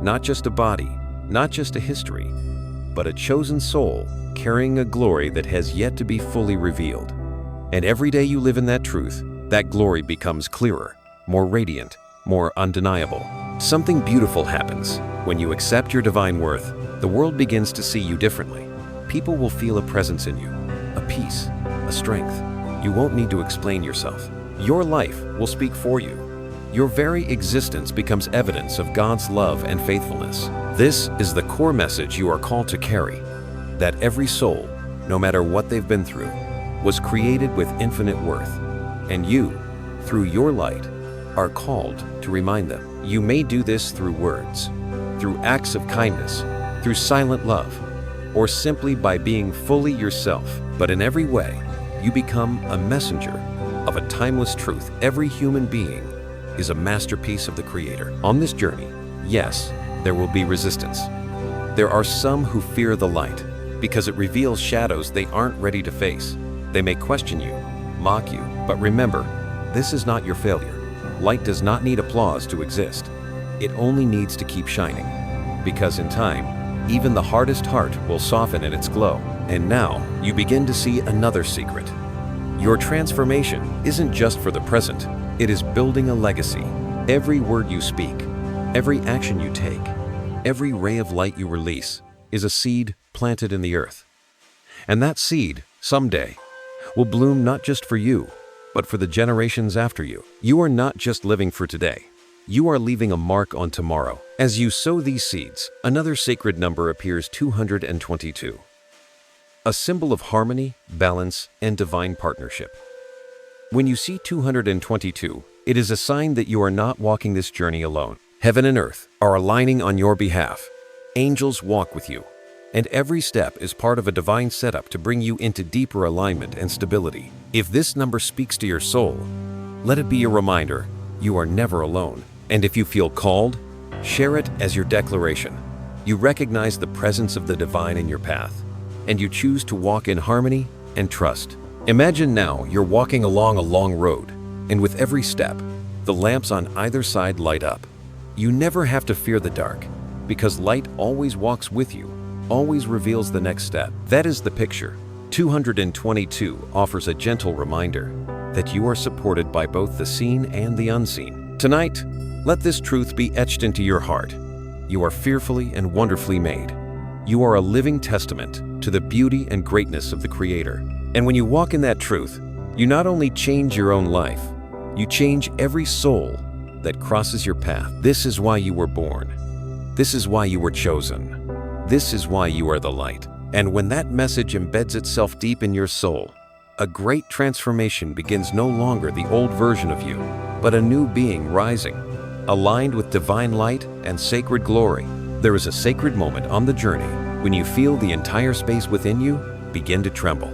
Not just a body, not just a history, but a chosen soul carrying a glory that has yet to be fully revealed. And every day you live in that truth, that glory becomes clearer, more radiant, more undeniable. Something beautiful happens. When you accept your divine worth, the world begins to see you differently. People will feel a presence in you, a peace, a strength. You won't need to explain yourself. Your life will speak for you. Your very existence becomes evidence of God's love and faithfulness. This is the core message you are called to carry, that every soul, no matter what they've been through, was created with infinite worth. And you, through your light, are called to remind them. You may do this through words, through acts of kindness, through silent love, or simply by being fully yourself. But in every way, you become a messenger of a timeless truth. Every human being is a masterpiece of the Creator. On this journey, yes, there will be resistance. There are some who fear the light because it reveals shadows they aren't ready to face. They may question you, mock you, but remember, this is not your failure. Light does not need applause to exist. It only needs to keep shining, because in time, even the hardest heart will soften in its glow. And now, you begin to see another secret. Your transformation isn't just for the present, it is building a legacy. Every word you speak, every action you take, every ray of light you release is a seed planted in the earth. And that seed, someday, will bloom not just for you, but for the generations after you. You are not just living for today. You are leaving a mark on tomorrow. As you sow these seeds, another sacred number appears: 222. A symbol of harmony, balance, and divine partnership. When you see 222, it is a sign that you are not walking this journey alone. Heaven and earth are aligning on your behalf. Angels walk with you, and every step is part of a divine setup to bring you into deeper alignment and stability. If this number speaks to your soul, let it be a reminder you are never alone. And if you feel called, share it as your declaration. You recognize the presence of the divine in your path, and you choose to walk in harmony and trust. Imagine now you're walking along a long road, and with every step, the lamps on either side light up. You never have to fear the dark, because light always walks with you, always reveals the next step. That is the picture. 222 offers a gentle reminder that you are supported by both the seen and the unseen. Tonight, let this truth be etched into your heart. You are fearfully and wonderfully made. You are a living testament to the beauty and greatness of the Creator. And when you walk in that truth, you not only change your own life, you change every soul that crosses your path. This is why you were born. This is why you were chosen. This is why you are the light. And when that message embeds itself deep in your soul, a great transformation begins. No longer the old version of you, but a new being rising, aligned with divine light and sacred glory. There is a sacred moment on the journey when you feel the entire space within you begin to tremble.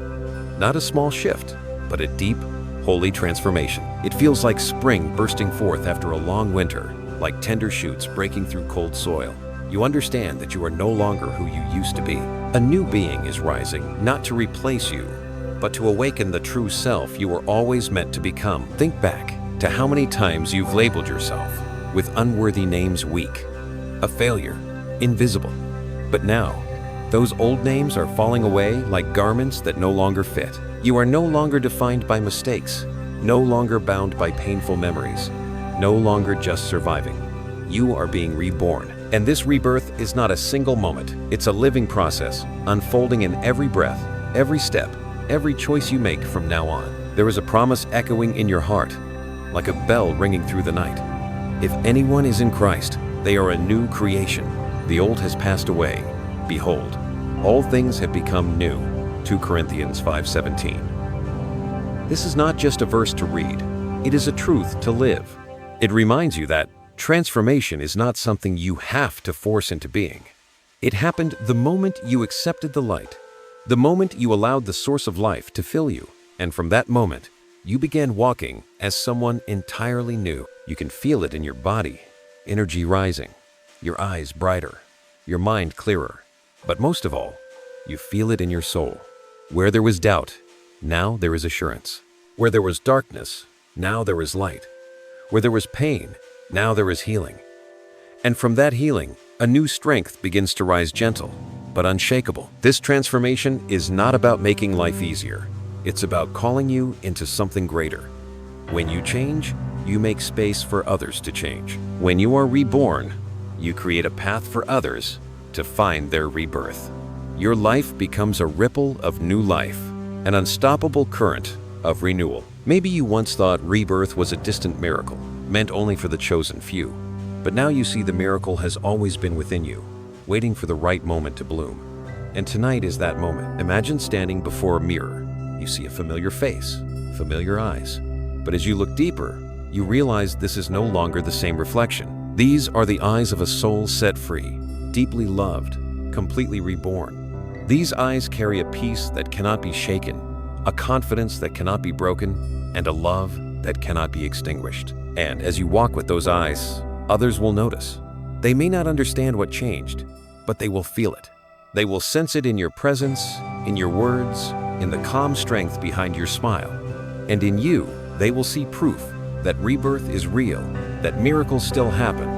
Not a small shift, but a deep, holy transformation. It feels like spring bursting forth after a long winter, like tender shoots breaking through cold soil. You understand that you are no longer who you used to be. A new being is rising, not to replace you, but to awaken the true self you were always meant to become. Think back to how many times you've labeled yourself with unworthy names: weak, a failure, invisible. But now, those old names are falling away like garments that no longer fit. You are no longer defined by mistakes, no longer bound by painful memories, no longer just surviving. You are being reborn. And this rebirth is not a single moment. It's a living process, unfolding in every breath, every step, every choice you make from now on. There is a promise echoing in your heart, like a bell ringing through the night. If anyone is in Christ, they are a new creation. The old has passed away. Behold, all things have become new. 2 Corinthians 5:17. This is not just a verse to read. It is a truth to live. It reminds you that transformation is not something you have to force into being. It happened the moment you accepted the light, The moment you allowed the source of life to fill you, and from that moment, you began walking as someone entirely new. You can feel it in your body, energy rising, your eyes brighter, your mind clearer. But most of all, you feel it in your soul. Where there was doubt, now there is assurance. Where there was darkness, now there is light. Where there was pain, now there is healing. And from that healing, a new strength begins to rise, gentle but unshakable. This transformation is not about making life easier. It's about calling you into something greater. When you change, you make space for others to change. When you are reborn, you create a path for others to find their rebirth. Your life becomes a ripple of new life, an unstoppable current of renewal. Maybe you once thought rebirth was a distant miracle, meant only for the chosen few. But now you see the miracle has always been within you, waiting for the right moment to bloom. And tonight is that moment. Imagine standing before a mirror. You see a familiar face, familiar eyes. But as you look deeper, you realize this is no longer the same reflection. These are the eyes of a soul set free, deeply loved, completely reborn. These eyes carry a peace that cannot be shaken, a confidence that cannot be broken, and a love that cannot be extinguished. And as you walk with those eyes, others will notice. They may not understand what changed, but they will feel it. They will sense it in your presence, in your words, in the calm strength behind your smile. And in you, they will see proof that rebirth is real, that miracles still happen,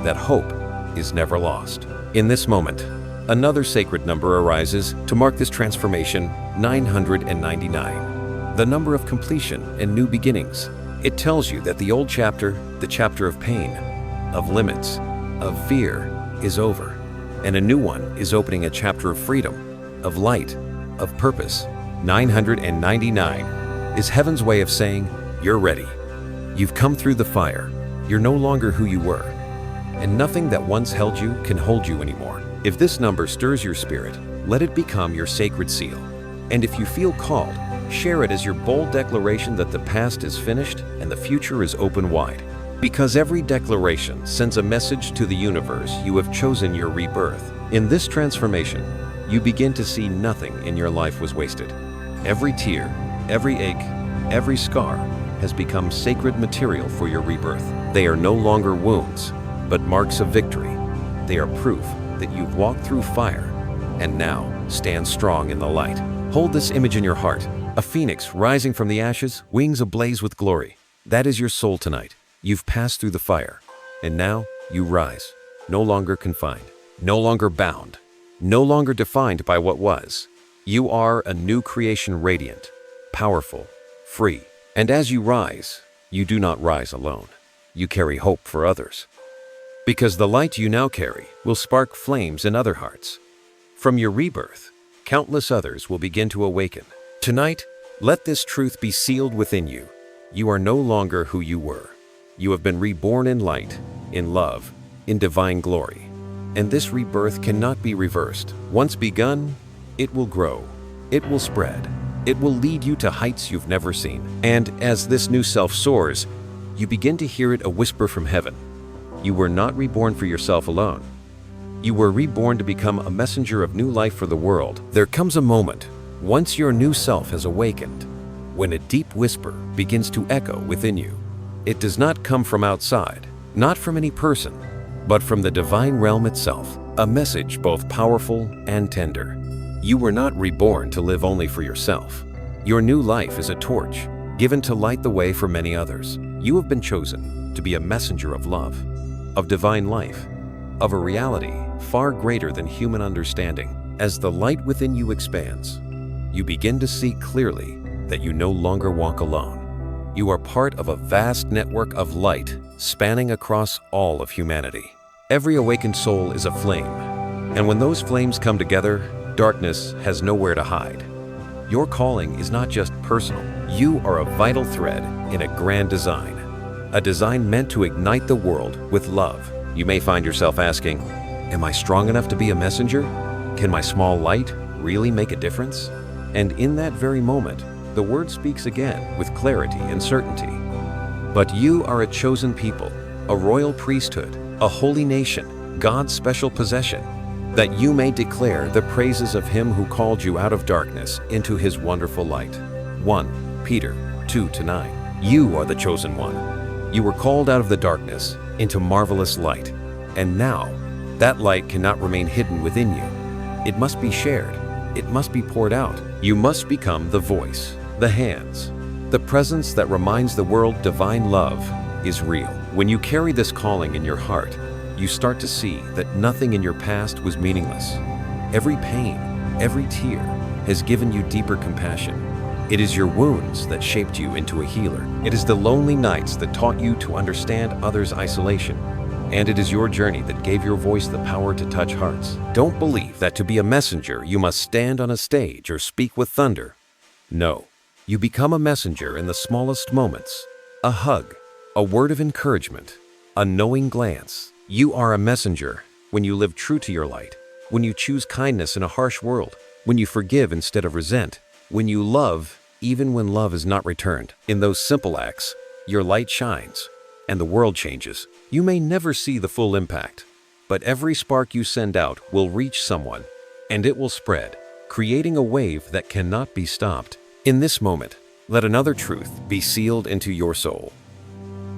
that hope is never lost. In this moment, another sacred number arises to mark this transformation, 999, the number of completion and new beginnings. It tells you that the old chapter, the chapter of pain, of limits, of fear, is over, and a new one is opening, a chapter of freedom, of light, of purpose. 999 is heaven's way of saying, you're ready. You've come through the fire. You're no longer who you were, and nothing that once held you can hold you anymore. If this number stirs your spirit, let it become your sacred seal. And if you feel called, share it as your bold declaration that the past is finished and the future is open wide. Because every declaration sends a message to the universe you have chosen your rebirth. In this transformation, you begin to see nothing in your life was wasted. Every tear, every ache, every scar has become sacred material for your rebirth. They are no longer wounds, but marks of victory. They are proof that you've walked through fire and now stand strong in the light. Hold this image in your heart, a phoenix rising from the ashes, wings ablaze with glory. That is your soul tonight. You've passed through the fire, and now you rise, no longer confined, no longer bound, no longer defined by what was. You are a new creation, radiant, powerful, free. And as you rise, you do not rise alone. You carry hope for others. Because the light you now carry will spark flames in other hearts. From your rebirth, countless others will begin to awaken. Tonight, let this truth be sealed within you. You are no longer who you were. You have been reborn in light, in love, in divine glory. And this rebirth cannot be reversed. Once begun, it will grow, it will spread, it will lead you to heights you've never seen. And as this new self soars, you begin to hear it a whisper from heaven. You were not reborn for yourself alone. You were reborn to become a messenger of new life for the world. There comes a moment, once your new self has awakened, when a deep whisper begins to echo within you. It does not come from outside, not from any person, but from the divine realm itself, a message both powerful and tender. You were not reborn to live only for yourself. Your new life is a torch, given to light the way for many others. You have been chosen to be a messenger of love, of divine life, of a reality far greater than human understanding. As the light within you expands, you begin to see clearly that you no longer walk alone. You are part of a vast network of light spanning across all of humanity. Every awakened soul is a flame, and when those flames come together, darkness has nowhere to hide. Your calling is not just personal. You are a vital thread in a grand design, a design meant to ignite the world with love. You may find yourself asking, am I strong enough to be a messenger? Can my small light really make a difference? And in that very moment, the word speaks again with clarity and certainty. But you are a chosen people, a royal priesthood, a holy nation, God's special possession. that you may declare the praises of him who called you out of darkness into his wonderful light. 1 Peter 2-9. You are the chosen one. You were called out of the darkness into marvelous light. And now, that light cannot remain hidden within you. It must be shared. It must be poured out. You must become the voice, the hands, the presence that reminds the world divine love is real. When you carry this calling in your heart, you start to see that nothing in your past was meaningless. Every pain, every tear has given you deeper compassion. It is your wounds that shaped you into a healer. It is the lonely nights that taught you to understand others' isolation. And it is your journey that gave your voice the power to touch hearts. Don't believe that to be a messenger, you must stand on a stage or speak with thunder. No, you become a messenger in the smallest moments. A hug, a word of encouragement, a knowing glance. You are a messenger when you live true to your light, when you choose kindness in a harsh world, when you forgive instead of resent, when you love even when love is not returned. In those simple acts, your light shines and the world changes. You may never see the full impact, but every spark you send out will reach someone, and it will spread, creating a wave that cannot be stopped. In this moment, let another truth be sealed into your soul.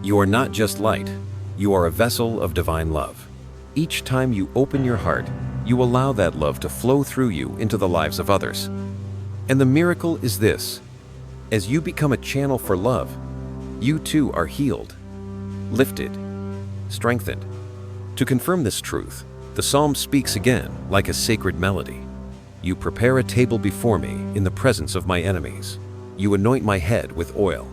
You are not just light, you are a vessel of divine love. Each time you open your heart, you allow that love to flow through you into the lives of others. And the miracle is this: as you become a channel for love, you too are healed, lifted, strengthened. To confirm this truth, the psalm speaks again like a sacred melody. You prepare a table before me in the presence of my enemies. You anoint my head with oil.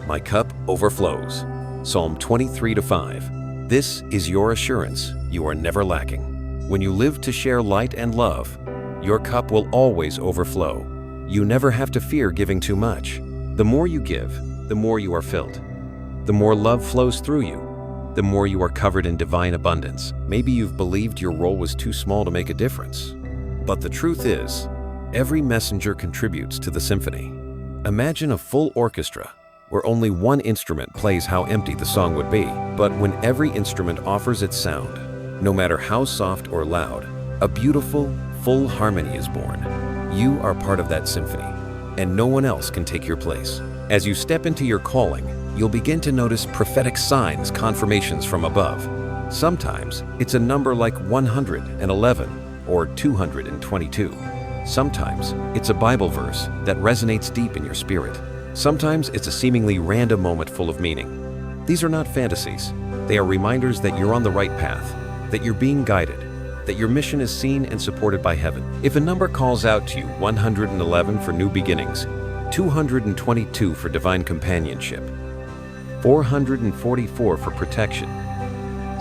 My cup overflows. Psalm 23-5. This is your assurance you are never lacking. When you live to share light and love, your cup will always overflow. You never have to fear giving too much. The more you give, the more you are filled. The more love flows through you, the more you are covered in divine abundance. Maybe you've believed your role was too small to make a difference. But the truth is, every messenger contributes to the symphony. Imagine a full orchestra where only one instrument plays how empty the song would be. But when every instrument offers its sound, no matter how soft or loud, a beautiful, full harmony is born. You are part of that symphony, and no one else can take your place. As you step into your calling, you'll begin to notice prophetic signs, confirmations from above. Sometimes it's a number like 111 or 222. Sometimes it's a Bible verse that resonates deep in your spirit. Sometimes it's a seemingly random moment full of meaning. These are not fantasies. They are reminders that you're on the right path, that you're being guided, that your mission is seen and supported by heaven. If a number calls out to you 111 for new beginnings, 222 for divine companionship, 444 for protection,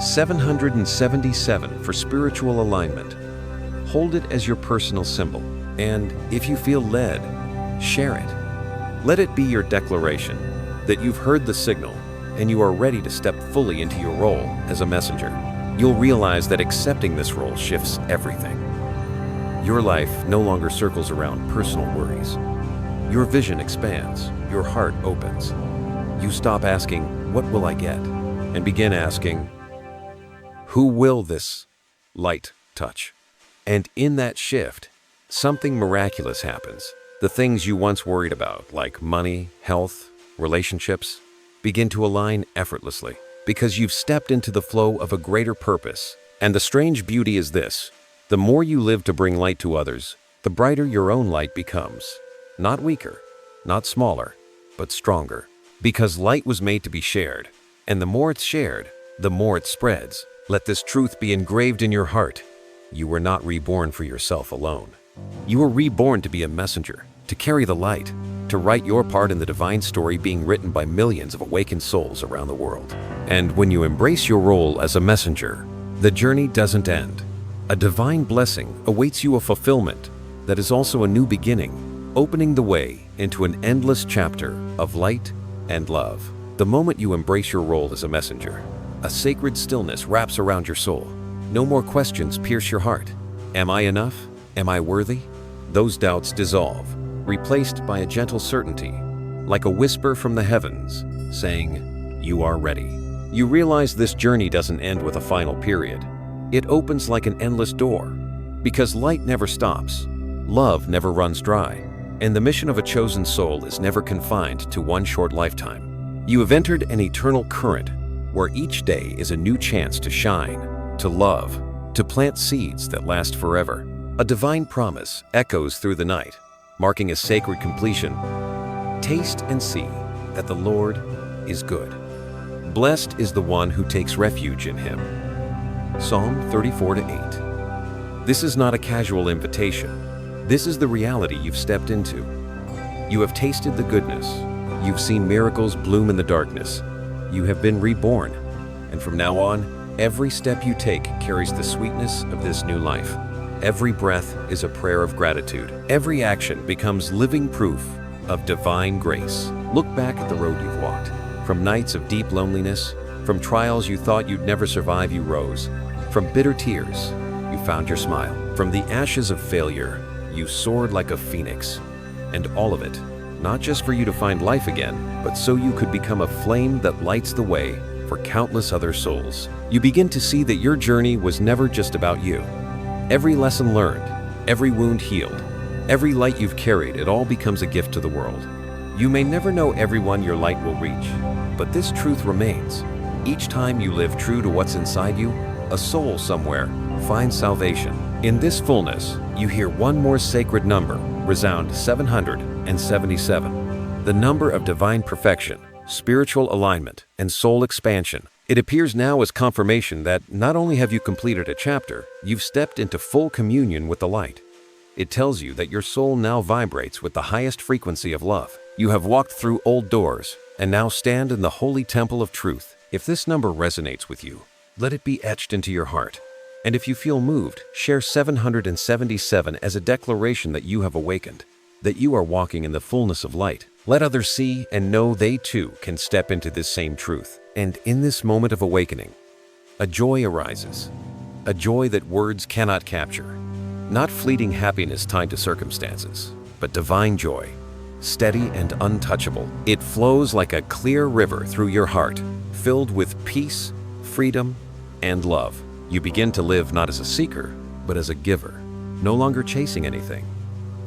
777 for spiritual alignment. Hold it as your personal symbol, and if you feel led, share it. Let it be your declaration that you've heard the signal and you are ready to step fully into your role as a messenger. You'll realize that accepting this role shifts everything. Your life no longer circles around personal worries. Your vision expands, your heart opens. You stop asking, "What will I get?" and begin asking, "Who will this light touch?" And in that shift, something miraculous happens. The things you once worried about, like money, health, relationships, begin to align effortlessly because you've stepped into the flow of a greater purpose. And the strange beauty is this: the more you live to bring light to others, the brighter your own light becomes. Not weaker, not smaller, but stronger. Because light was made to be shared, and the more it's shared, the more it spreads. Let this truth be engraved in your heart. You were not reborn for yourself alone. You were reborn to be a messenger, to carry the light, to write your part in the divine story being written by millions of awakened souls around the world. And when you embrace your role as a messenger, the journey doesn't end. A divine blessing awaits you, a fulfillment that is also a new beginning, opening the way into an endless chapter of light and love. The moment you embrace your role as a messenger, a sacred stillness wraps around your soul. No more questions pierce your heart. Am I enough? Am I worthy? Those doubts dissolve, replaced by a gentle certainty, like a whisper from the heavens, saying, "You are ready." You realize this journey doesn't end with a final period. It opens like an endless door, Because light never stops, love never runs dry, and the mission of a chosen soul is never confined to one short lifetime. You have entered an eternal current where each day is a new chance to shine, to love, to plant seeds that last forever. A divine promise echoes through the night, marking a sacred completion. Taste and see that the Lord is good. Blessed is the one who takes refuge in him. Psalm 34-8. This is not a casual invitation. This is the reality you've stepped into. You have tasted the goodness. You've seen miracles bloom in the darkness. You have been reborn. And from now on, every step you take carries the sweetness of this new life. Every breath is a prayer of gratitude. Every action becomes living proof of divine grace. Look back at the road you've walked. From nights of deep loneliness, from trials you thought you'd never survive, you rose. From bitter tears, you found your smile. From the ashes of failure, you soared like a phoenix. And all of it, not just for you to find life again, but so you could become a flame that lights the way for countless other souls. You begin to see that your journey was never just about you. Every lesson learned, every wound healed, every light you've carried, it all becomes a gift to the world. You may never know everyone your light will reach, but this truth remains. Each time you live true to what's inside you, a soul somewhere finds salvation. In this fullness, you hear one more sacred number resound: 777, the number of divine perfection, spiritual alignment, and soul expansion. It appears now as confirmation that not only have you completed a chapter, you've stepped into full communion with the light. It tells you that your soul now vibrates with the highest frequency of love. You have walked through old doors and now stand in the holy temple of truth. If this number resonates with you, let it be etched into your heart. And if you feel moved, share 777 as a declaration that you have awakened, that you are walking in the fullness of light. Let others see and know they too can step into this same truth. And in this moment of awakening, a joy arises, a joy that words cannot capture. Not fleeting happiness tied to circumstances, but divine joy, steady and untouchable. It flows like a clear river through your heart, filled with peace, freedom, and love. You begin to live not as a seeker, but as a giver, no longer chasing anything.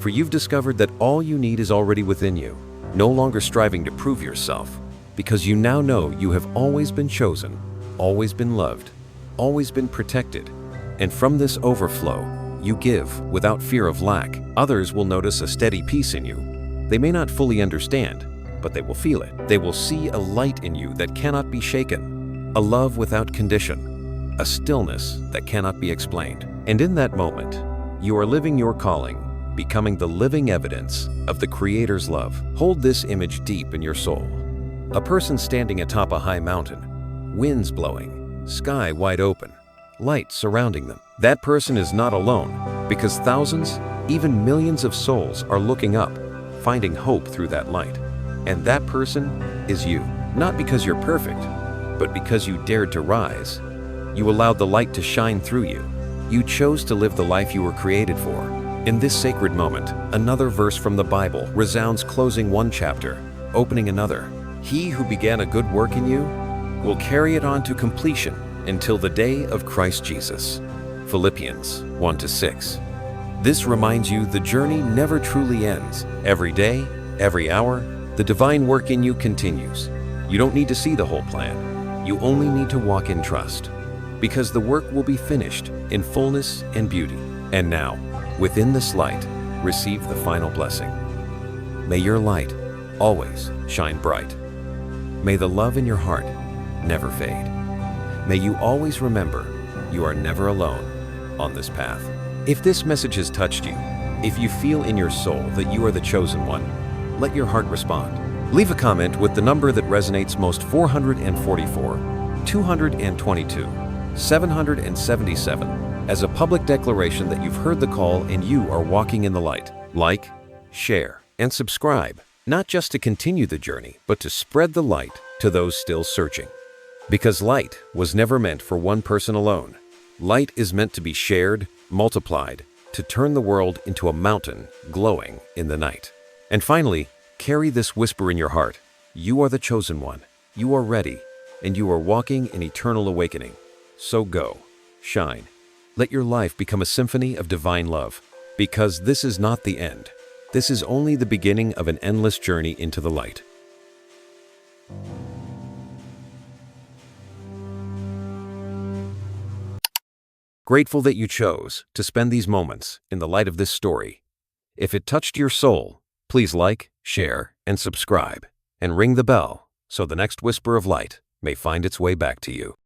For you've discovered that all you need is already within you, no longer striving to prove yourself, because you now know you have always been chosen, always been loved, always been protected. And from this overflow, you give without fear of lack. Others will notice a steady peace in you. They may not fully understand, but they will feel it. They will see a light in you that cannot be shaken, a love without condition, a stillness that cannot be explained. And in that moment, you are living your calling, becoming the living evidence of the Creator's love. Hold this image deep in your soul. A person standing atop a high mountain, winds blowing, sky wide open, light surrounding them. That person is not alone, because thousands, even millions of souls are looking up, finding hope through that light. And that person is you. Not because you're perfect, but because you dared to rise. You allowed the light to shine through you. You chose to live the life you were created for. In this sacred moment, another verse from the Bible resounds, closing one chapter, opening another. He who began a good work in you will carry it on to completion until the day of Christ Jesus. Philippians 1-6. This reminds you the journey never truly ends. Every day, every hour, the divine work in you continues. You don't need to see the whole plan. You only need to walk in trust, because the work will be finished in fullness and beauty. And now, within this light, receive the final blessing. May your light always shine bright. May the love in your heart never fade. May you always remember you are never alone on this path. If this message has touched you, if you feel in your soul that you are the chosen one, let your heart respond. Leave a comment with the number that resonates most: 444, 222, 777, as a public declaration that you've heard the call and you are walking in the light. Like, share, and subscribe, not just to continue the journey, but to spread the light to those still searching. Because light was never meant for one person alone. Light is meant to be shared, multiplied, to turn the world into a mountain glowing in the night. And finally, carry this whisper in your heart. You are the chosen one. You are ready, and you are walking in eternal awakening. So go, shine, Let your life become a symphony of divine love, because this is not the end. This is only the beginning of an endless journey into the light. Grateful that you chose to spend these moments in the light of this story. If it touched your soul, please like, share, and subscribe, and ring the bell so the next whisper of light may find its way back to you.